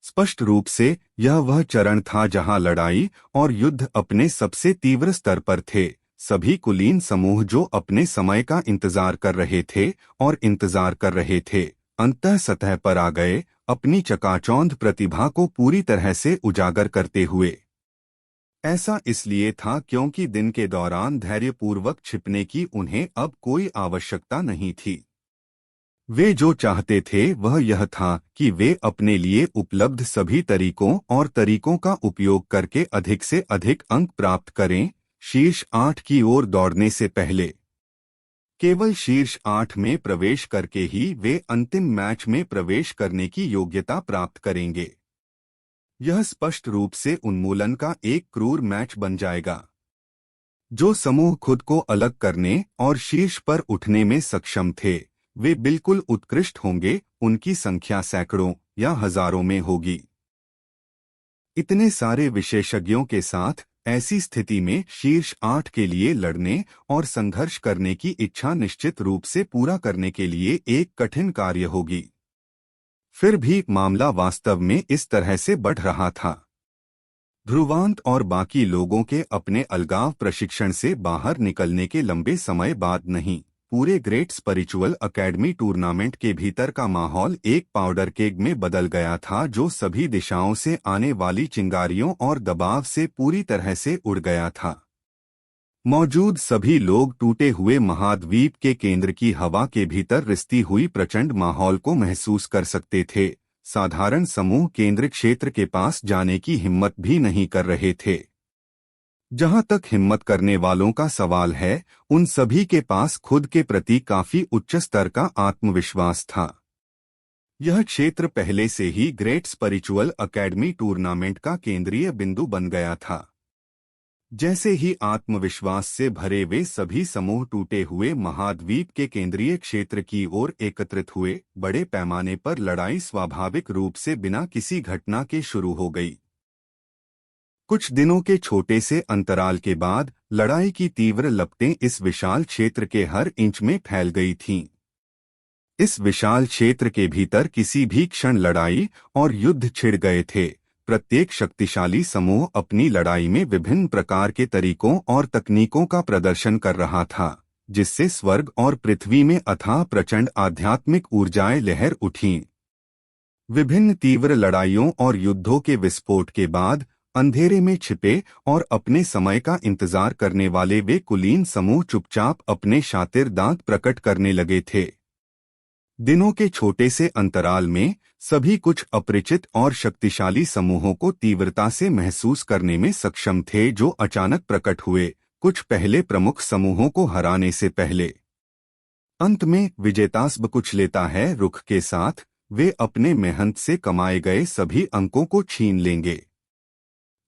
स्पष्ट रूप से यह वह चरण था जहां लड़ाई और युद्ध अपने सबसे तीव्र स्तर पर थे। सभी कुलीन समूह जो अपने समय का इंतजार कर रहे थे और इंतजार कर रहे थे, अंतः सतह पर आ गए, अपनी चकाचौंध प्रतिभा को पूरी तरह से उजागर करते हुए। ऐसा इसलिए था क्योंकि दिन के दौरान धैर्यपूर्वक छिपने की उन्हें अब कोई आवश्यकता नहीं थी। वे जो चाहते थे वह यह था कि वे अपने लिए उपलब्ध सभी तरीकों और तरीकों का उपयोग करके अधिक से अधिक अंक प्राप्त करें, शीर्ष 8 की ओर दौड़ने से पहले। केवल शीर्ष 8 में प्रवेश करके ही वे अंतिम मैच में प्रवेश करने की योग्यता प्राप्त करेंगे। यह स्पष्ट रूप से उन्मूलन का एक क्रूर मैच बन जाएगा। जो समूह खुद को अलग करने और शीर्ष पर उठने में सक्षम थे, वे बिल्कुल उत्कृष्ट होंगे, उनकी संख्या सैकड़ों या हजारों में होगी। इतने सारे विशेषज्ञों के साथ ऐसी स्थिति में शीर्ष 8 के लिए लड़ने और संघर्ष करने की इच्छा निश्चित रूप से पूरा करने के लिए एक कठिन कार्य होगी। फिर भी मामला वास्तव में इस तरह से बढ़ रहा था। ध्रुवांत और बाकी लोगों के अपने अलगाव प्रशिक्षण से बाहर निकलने के लंबे समय बाद नहीं, पूरे ग्रेट स्पिरिचुअल अकेडमी टूर्नामेंट के भीतर का माहौल एक पाउडर केक में बदल गया था, जो सभी दिशाओं से आने वाली चिंगारियों और दबाव से पूरी तरह से उड़ गया था। मौजूद सभी लोग टूटे हुए महाद्वीप के केंद्र की हवा के भीतर रिसती हुई प्रचंड माहौल को महसूस कर सकते थे। साधारण समूह केंद्र क्षेत्र के पास जाने की हिम्मत भी नहीं कर रहे थे। जहां तक हिम्मत करने वालों का सवाल है, उन सभी के पास खुद के प्रति काफी उच्च स्तर का आत्मविश्वास था। यह क्षेत्र पहले से ही ग्रेट स्पिरिचुअल अकेडमी टूर्नामेंट का केंद्रीय बिंदु बन गया था। जैसे ही आत्मविश्वास से भरे वे सभी समूह टूटे हुए महाद्वीप के केंद्रीय क्षेत्र की ओर एकत्रित हुए, बड़े पैमाने पर लड़ाई स्वाभाविक रूप से बिना किसी घटना के शुरू हो गई। कुछ दिनों के छोटे से अंतराल के बाद लड़ाई की तीव्र लपटें इस विशाल क्षेत्र के हर इंच में फैल गई थीं। इस विशाल क्षेत्र के भीतर किसी भी क्षण लड़ाई और युद्ध छिड़ गए थे। प्रत्येक शक्तिशाली समूह अपनी लड़ाई में विभिन्न प्रकार के तरीकों और तकनीकों का प्रदर्शन कर रहा था, जिससे स्वर्ग और पृथ्वी में अथाह प्रचंड आध्यात्मिक ऊर्जाएं लहर उठीं। विभिन्न तीव्र लड़ाइयों और युद्धों के विस्फोट के बाद अंधेरे में छिपे और अपने समय का इंतजार करने वाले वे कुलीन समूह चुपचाप अपने शातिर दांत प्रकट करने लगे थे। दिनों के छोटे से अंतराल में सभी कुछ अपरिचित और शक्तिशाली समूहों को तीव्रता से महसूस करने में सक्षम थे, जो अचानक प्रकट हुए, कुछ पहले प्रमुख समूहों को हराने से पहले। अंत में विजेतास्ब कुछ लेता है रुख के साथ, वे अपने मेहनत से कमाए गए सभी अंकों को छीन लेंगे।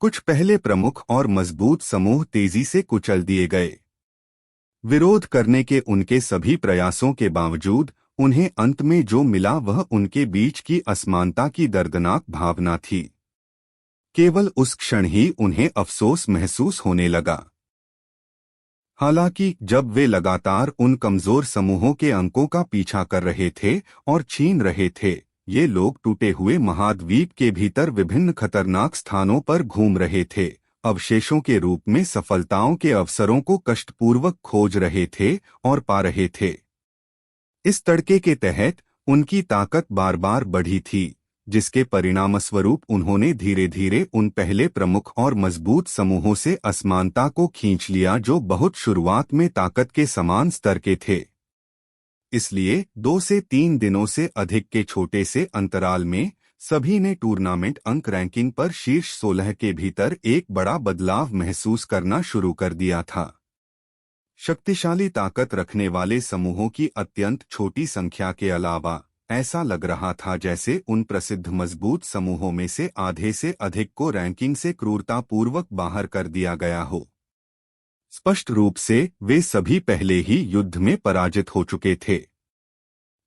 कुछ पहले प्रमुख और मजबूत समूह तेजी से कुचल दिए गए। विरोध करने के उनके सभी प्रयासों के बावजूद उन्हें अंत में जो मिला वह उनके बीच की असमानता की दर्दनाक भावना थी। केवल उस क्षण ही उन्हें अफसोस महसूस होने लगा। हालांकि जब वे लगातार उन कमजोर समूहों के अंकों का पीछा कर रहे थे और छीन रहे थे, ये लोग टूटे हुए महाद्वीप के भीतर विभिन्न खतरनाक स्थानों पर घूम रहे थे, अवशेषों के रूप में सफलताओं के अवसरों को कष्टपूर्वक खोज रहे थे और पा रहे थे। इस तड़के के तहत उनकी ताकत बार बार बढ़ी थी, जिसके परिणामस्वरूप उन्होंने धीरे धीरे उन पहले प्रमुख और मजबूत समूहों से असमानता को खींच लिया, जो बहुत शुरुआत में ताकत के समान स्तर के थे। इसलिए 2 से 3 दिनों से अधिक के छोटे से अंतराल में सभी ने टूर्नामेंट अंक रैंकिंग पर शीर्ष 16 के भीतर एक बड़ा बदलाव महसूस करना शुरू कर दिया था। शक्तिशाली ताकत रखने वाले समूहों की अत्यंत छोटी संख्या के अलावा ऐसा लग रहा था जैसे उन प्रसिद्ध मजबूत समूहों में से आधे से अधिक को रैंकिंग से क्रूरतापूर्वक बाहर कर दिया गया हो। स्पष्ट रूप से वे सभी पहले ही युद्ध में पराजित हो चुके थे।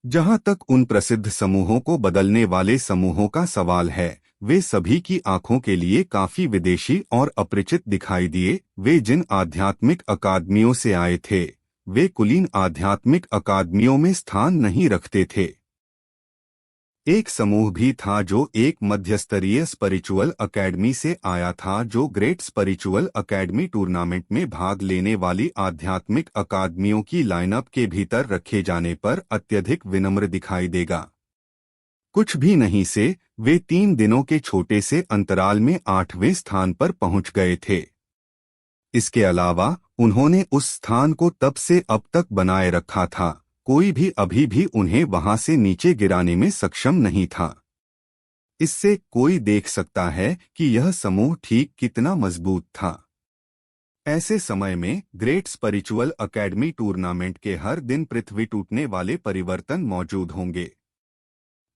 जहां तक उन प्रसिद्ध समूहों को बदलने वाले समूहों का सवाल है, वे सभी की आंखों के लिए काफी विदेशी और अपरिचित दिखाई दिए। वे जिन आध्यात्मिक अकादमियों से आए थे, वे कुलीन आध्यात्मिक अकादमियों में स्थान नहीं रखते थे। एक समूह भी था जो एक मध्यस्तरीय स्पिरिचुअल अकेडमी से आया था, जो ग्रेट स्पिरिचुअल अकेडमी टूर्नामेंट में भाग लेने वाली आध्यात्मिक अकादमियों की लाइनअप के भीतर रखे जाने पर अत्यधिक विनम्र दिखाई देगा। कुछ भी नहीं से वे 3 दिनों के छोटे से अंतराल में 8वें स्थान पर पहुंच गए थे। इसके अलावा उन्होंने उस स्थान को तब से अब तक बनाए रखा था, कोई भी अभी भी उन्हें वहां से नीचे गिराने में सक्षम नहीं था। इससे कोई देख सकता है कि यह समूह ठीक कितना मजबूत था। ऐसे समय में ग्रेट स्पिरिचुअल अकेडमी टूर्नामेंट के हर दिन पृथ्वी टूटने वाले परिवर्तन मौजूद होंगे।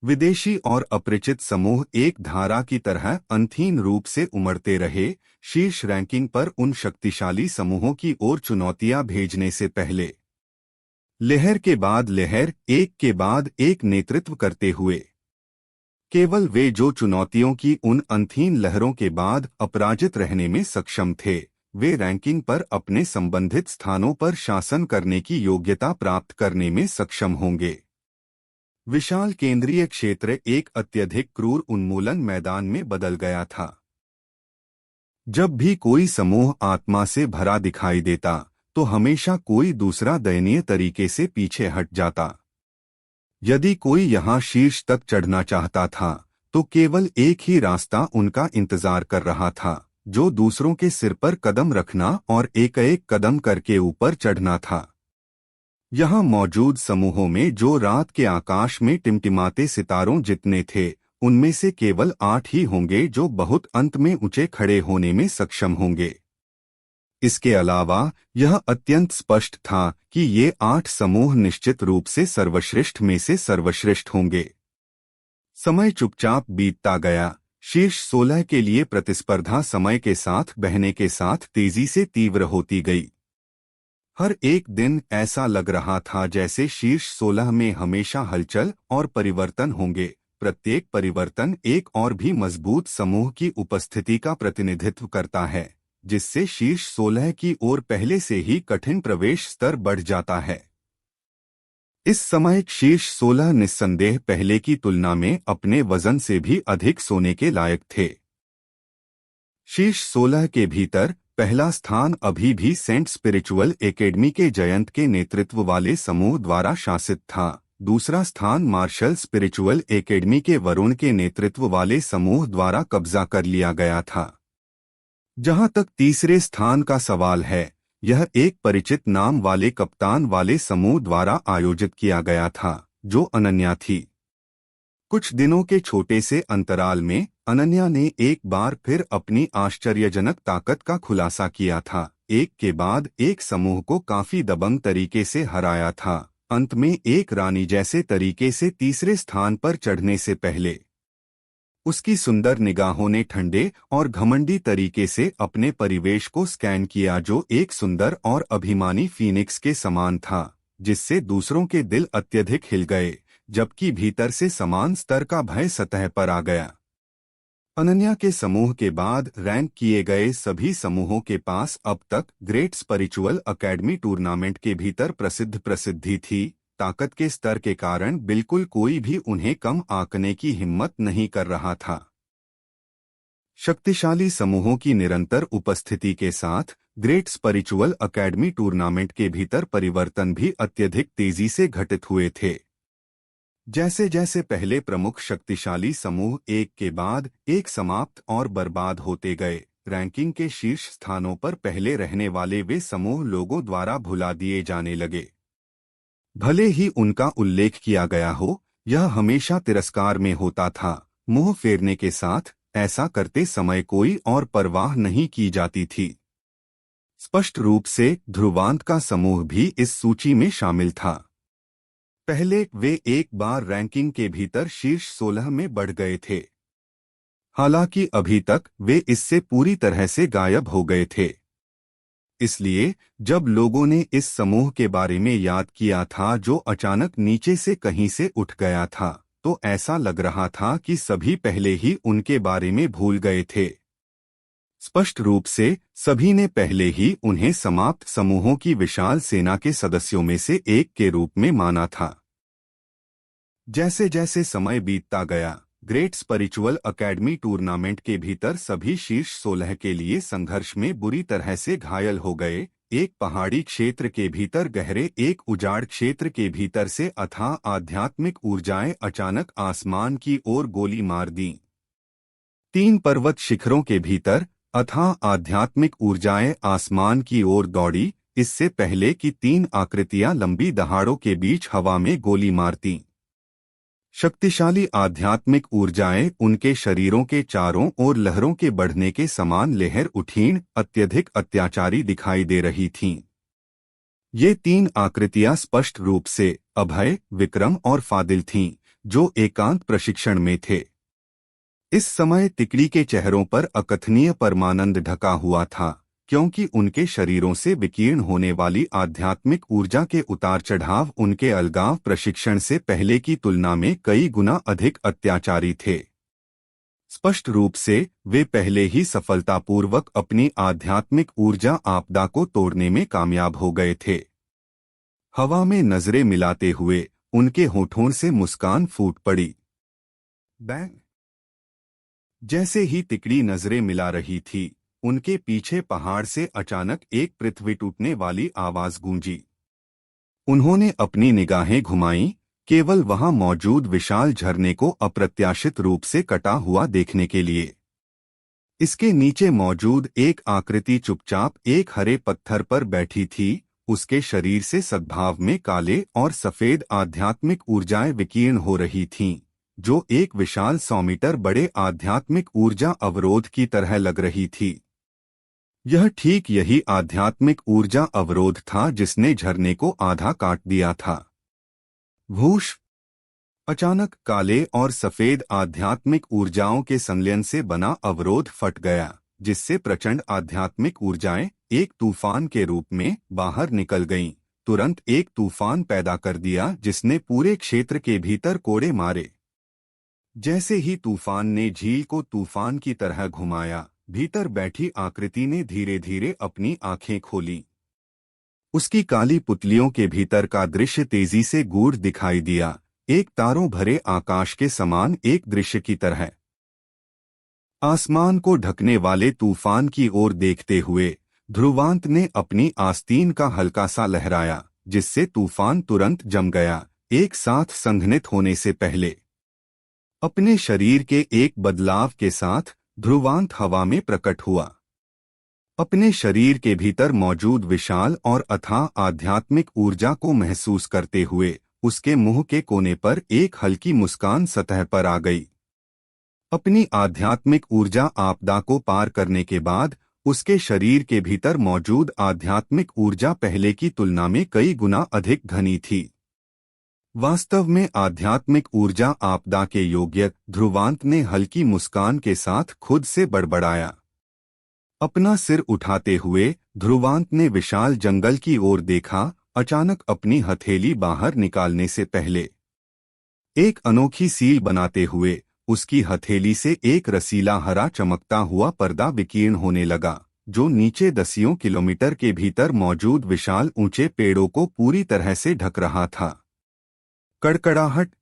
विदेशी और अपरिचित समूह एक धारा की तरह अंतहीन रूप से उमड़ते रहे, शीर्ष रैंकिंग पर उन शक्तिशाली समूहों की ओर चुनौतियां भेजने से पहले। लहर के बाद लहर, एक के बाद एक नेतृत्व करते हुए। केवल वे जो चुनौतियों की उन अंतहीन लहरों के बाद अपराजित रहने में सक्षम थे, वे रैंकिंग पर अपने संबंधित स्थानों पर शासन करने की योग्यता प्राप्त करने में सक्षम होंगे। विशाल केंद्रीय क्षेत्र एक अत्यधिक क्रूर उन्मूलन मैदान में बदल गया था। जब भी कोई समूह आत्मा से भरा दिखाई देता, तो हमेशा कोई दूसरा दयनीय तरीके से पीछे हट जाता। यदि कोई यहाँ शीर्ष तक चढ़ना चाहता था, तो केवल एक ही रास्ता उनका इंतजार कर रहा था, जो दूसरों के सिर पर कदम रखना और एक एक कदम करके ऊपर चढ़ना था। यहाँ मौजूद समूहों में जो रात के आकाश में टिमटिमाते सितारों जितने थे, उनमें से केवल 8 ही होंगे जो बहुत अंत में ऊंचे खड़े होने में सक्षम होंगे। इसके अलावा यह अत्यंत स्पष्ट था कि ये 8 समूह निश्चित रूप से सर्वश्रेष्ठ में से सर्वश्रेष्ठ होंगे। समय चुपचाप बीतता गया। शीर्ष 16 के लिए प्रतिस्पर्धा समय के साथ बहने के साथ तेजी से तीव्र होती गई। हर एक दिन ऐसा लग रहा था जैसे शीर्ष 16 में हमेशा हलचल और परिवर्तन होंगे। प्रत्येक परिवर्तन एक और भी मजबूत समूह की उपस्थिति का प्रतिनिधित्व करता है, जिससे शीर्ष 16 की ओर पहले से ही कठिन प्रवेश स्तर बढ़ जाता है। इस समय शीर्ष 16 निस्संदेह पहले की तुलना में अपने वजन से भी अधिक सोने के लायक थे। शीर्ष 16 के भीतर पहला स्थान अभी भी सेंट स्पिरिचुअल एकेडमी के जयंत के नेतृत्व वाले समूह द्वारा शासित था। दूसरा स्थान मार्शल स्पिरिचुअल एकेडमी के वरुण के नेतृत्व वाले समूह द्वारा कब्जा कर लिया गया था। जहां तक तीसरे स्थान का सवाल है, यह एक परिचित नाम वाले कप्तान वाले समूह द्वारा आयोजित किया गया था, जो अनन्या थी। कुछ दिनों के छोटे से अंतराल में अनन्या ने एक बार फिर अपनी आश्चर्यजनक ताकत का खुलासा किया था। एक के बाद एक समूह को काफी दबंग तरीके से हराया था। अंत में एक रानी जैसे तरीके से तीसरे स्थान पर चढ़ने से पहले उसकी सुंदर निगाहों ने ठंडे और घमंडी तरीके से अपने परिवेश को स्कैन किया, जो एक सुंदर और अभिमानी फीनिक्स के समान था, जिससे दूसरों के दिल अत्यधिक हिल गए, जबकि भीतर से समान स्तर का भय सतह पर आ गया। अनन्या के समूह के बाद रैंक किए गए सभी समूहों के पास अब तक ग्रेट स्पिरिचुअल एकेडमी टूर्नामेंट के भीतर प्रसिद्धि थी। ताकत के स्तर के कारण बिल्कुल कोई भी उन्हें कम आंकने की हिम्मत नहीं कर रहा था। शक्तिशाली समूहों की निरंतर उपस्थिति के साथ ग्रेट स्पिरिचुअल एकेडमी टूर्नामेंट के भीतर परिवर्तन भी अत्यधिक तेजी से घटित हुए थे। जैसे जैसे पहले प्रमुख शक्तिशाली समूह एक के बाद एक समाप्त और बर्बाद होते गए, रैंकिंग के शीर्ष स्थानों पर पहले रहने वाले वे समूह लोगों द्वारा भुला दिए जाने लगे। भले ही उनका उल्लेख किया गया हो, यह हमेशा तिरस्कार में होता था। मुंह फेरने के साथ ऐसा करते समय कोई और परवाह नहीं की जाती थी। स्पष्ट रूप से ध्रुवांत का समूह भी इस सूची में शामिल था। पहले वे एक बार रैंकिंग के भीतर शीर्ष 16 में बढ़ गए थे। हालांकि अभी तक वे इससे पूरी तरह से गायब हो गए थे। इसलिए जब लोगों ने इस समूह के बारे में याद किया था जो अचानक नीचे से कहीं से उठ गया था, तो ऐसा लग रहा था कि सभी पहले ही उनके बारे में भूल गए थे। स्पष्ट रूप से सभी ने पहले ही उन्हें समाप्त समूहों की विशाल सेना के सदस्यों में से एक के रूप में माना था। जैसे जैसे समय बीतता गया, ग्रेट स्पिरिचुअल एकेडमी टूर्नामेंट के भीतर सभी शीर्ष 16 के लिए संघर्ष में बुरी तरह से घायल हो गए। एक पहाड़ी क्षेत्र के भीतर गहरे एक उजाड़ क्षेत्र के भीतर से अथाह आध्यात्मिक ऊर्जाएं अचानक आसमान की ओर गोली मार दी। 3 पर्वत शिखरों के भीतर अथाह आध्यात्मिक ऊर्जाएं आसमान की ओर दौड़ी, इससे पहले कि 3 आकृतियां लंबी दहाड़ों के बीच हवा में गोली मारती। शक्तिशाली आध्यात्मिक ऊर्जाएं उनके शरीरों के चारों ओर लहरों के बढ़ने के समान लहर उठीं, अत्यधिक अत्याचारी दिखाई दे रही थीं। ये 3 आकृतियां स्पष्ट रूप से अभय, विक्रम और फादिल थीं, जो एकांत प्रशिक्षण में थे। इस समय तिकड़ी के चेहरों पर अकथनीय परमानंद ढका हुआ था, क्योंकि उनके शरीरों से विकीर्ण होने वाली आध्यात्मिक ऊर्जा के उतार चढ़ाव उनके अलगाव प्रशिक्षण से पहले की तुलना में कई गुना अधिक अत्याचारी थे। स्पष्ट रूप से वे पहले ही सफलतापूर्वक अपनी आध्यात्मिक ऊर्जा आपदा को तोड़ने में कामयाब हो गए थे। हवा में नजरें मिलाते हुए उनके होठों से मुस्कान फूट पड़ी। बैंग! जैसे ही तिकड़ी नजरें मिला रही थी, उनके पीछे पहाड़ से अचानक एक पृथ्वी टूटने वाली आवाज गूंजी। उन्होंने अपनी निगाहें घुमाईं, केवल वहां मौजूद विशाल झरने को अप्रत्याशित रूप से कटा हुआ देखने के लिए। इसके नीचे मौजूद एक आकृति चुपचाप एक हरे पत्थर पर बैठी थी। उसके शरीर से सद्भाव में काले और सफेद आध्यात्मिक ऊर्जाएं विकीर्ण हो रही थीं, जो एक विशाल 100 मीटर बड़े आध्यात्मिक ऊर्जा अवरोध की तरह लग रही थी। यह ठीक यही आध्यात्मिक ऊर्जा अवरोध था जिसने झरने को आधा काट दिया था। भूष! अचानक काले और सफेद आध्यात्मिक ऊर्जाओं के संलयन से बना अवरोध फट गया, जिससे प्रचंड आध्यात्मिक ऊर्जाएं एक तूफान के रूप में बाहर निकल गईं। तुरंत एक तूफान पैदा कर दिया जिसने पूरे क्षेत्र के भीतर कोड़े मारे। जैसे ही तूफान ने झील को तूफान की तरह घुमाया, भीतर बैठी आकृति ने धीरे धीरे अपनी आंखें खोलीं। उसकी काली पुतलियों के भीतर का दृश्य तेजी से गूढ़ दिखाई दिया, एक तारों भरे आकाश के समान एक दृश्य की तरह। आसमान को ढकने वाले तूफान की ओर देखते हुए ध्रुवांत ने अपनी आस्तीन का हल्का सा लहराया, जिससे तूफान तुरंत जम गया, एक साथ संघनित होने से पहले। अपने शरीर के एक बदलाव के साथ ध्रुवांत हवा में प्रकट हुआ। अपने शरीर के भीतर मौजूद विशाल और अथाह आध्यात्मिक ऊर्जा को महसूस करते हुए उसके मुंह के कोने पर एक हल्की मुस्कान सतह पर आ गई। अपनी आध्यात्मिक ऊर्जा आपदा को पार करने के बाद उसके शरीर के भीतर मौजूद आध्यात्मिक ऊर्जा पहले की तुलना में कई गुना अधिक घनी थी। वास्तव में आध्यात्मिक ऊर्जा आपदा के योग्य, ध्रुवांत ने हल्की मुस्कान के साथ खुद से बड़बड़ाया। अपना सिर उठाते हुए ध्रुवांत ने विशाल जंगल की ओर देखा, अचानक अपनी हथेली बाहर निकालने से पहले एक अनोखी सील बनाते हुए उसकी हथेली से एक रसीला हरा चमकता हुआ पर्दा विकीर्ण होने लगा, जो नीचे दसियों किलोमीटर के भीतर मौजूद विशाल ऊंचे पेड़ों को पूरी तरह से ढक रहा था। कड़कड़ाहट!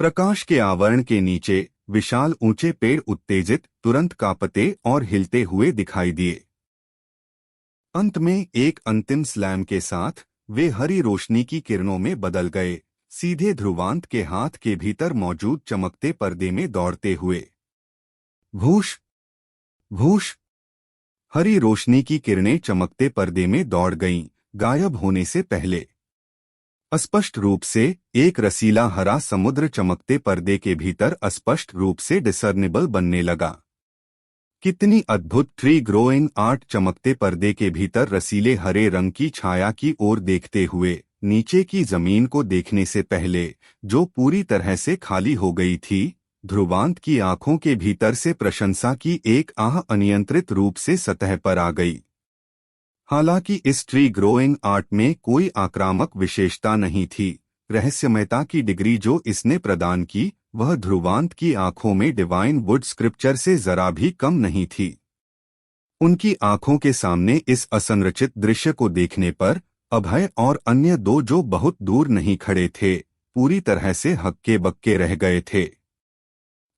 प्रकाश के आवरण के नीचे विशाल ऊंचे पेड़ उत्तेजित, तुरंत कांपते और हिलते हुए दिखाई दिए। अंत में एक अंतिम स्लैम के साथ वे हरी रोशनी की किरणों में बदल गए, सीधे ध्रुवांत के हाथ के भीतर मौजूद चमकते पर्दे में दौड़ते हुए। भूष! भूष! हरी रोशनी की किरणें चमकते पर्दे में दौड़ गईं, गायब होने से पहले। अस्पष्ट रूप से एक रसीला हरा समुद्र चमकते पर्दे के भीतर अस्पष्ट रूप से डिसर्नेबल बनने लगा। कितनी अद्भुत ट्री ग्रोइंग आर्ट! चमकते पर्दे के भीतर रसीले हरे रंग की छाया की ओर देखते हुए नीचे की जमीन को देखने से पहले, जो पूरी तरह से खाली हो गई थी, ध्रुवांत की आंखों के भीतर से प्रशंसा की एक आह अनियंत्रित रूप से सतह पर आ गई। हालांकि इस ट्री ग्रोइंग आर्ट में कोई आक्रामक विशेषता नहीं थी, रहस्यमयता की डिग्री जो इसने प्रदान की वह ध्रुवांत की आंखों में डिवाइन वुड स्क्रिप्चर से जरा भी कम नहीं थी। उनकी आंखों के सामने इस असंरचित दृश्य को देखने पर अभय और अन्य दो जो बहुत दूर नहीं खड़े थे, पूरी तरह से हक्के बक्के रह गए थे।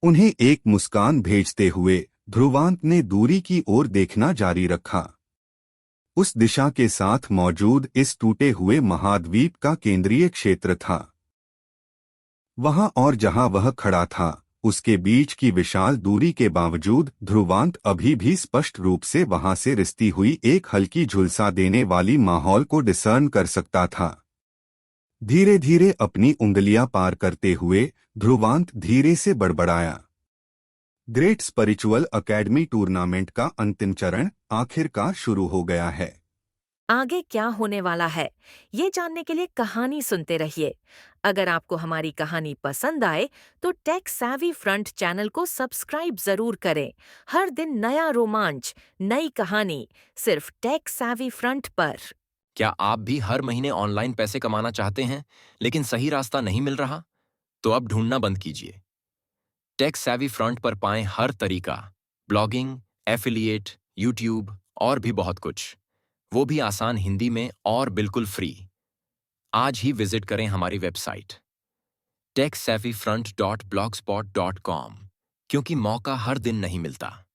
उन्हें एक मुस्कान भेजते हुए ध्रुवांत ने दूरी की ओर देखना जारी रखा। उस दिशा के साथ मौजूद इस टूटे हुए महाद्वीप का केंद्रीय क्षेत्र था। वहां और जहां वह खड़ा था, उसके बीच की विशाल दूरी के बावजूद ध्रुवांत अभी भी स्पष्ट रूप से वहां से रिसती हुई एक हल्की झुलसा देने वाली माहौल को डिसर्न कर सकता था। धीरे धीरे अपनी उंगलियां पार करते हुए ध्रुवांत धीरे से बड़बड़ाया। ग्रेट स्पिरिचुअल एकेडमी टूर्नामेंट का अंतिम चरण आखिरकार शुरू हो गया है। आगे क्या होने वाला है, ये जानने के लिए कहानी सुनते रहिए। अगर आपको हमारी कहानी पसंद आए तो टेक सैवी फ्रंट चैनल को सब्सक्राइब जरूर करें। हर दिन नया रोमांच, नई कहानी, सिर्फ टेक सैवी फ्रंट पर। क्या आप भी हर महीने ऑनलाइन पैसे कमाना चाहते हैं लेकिन सही रास्ता नहीं मिल रहा? तो अब ढूंढना बंद कीजिए। टेक सैवी फ्रंट पर पाएं हर तरीका, ब्लॉगिंग, एफिलिएट, यूट्यूब और भी बहुत कुछ, वो भी आसान हिंदी में और बिल्कुल फ्री। आज ही विजिट करें हमारी वेबसाइट techsavvyfront.blogspot.com, क्योंकि मौका हर दिन नहीं मिलता।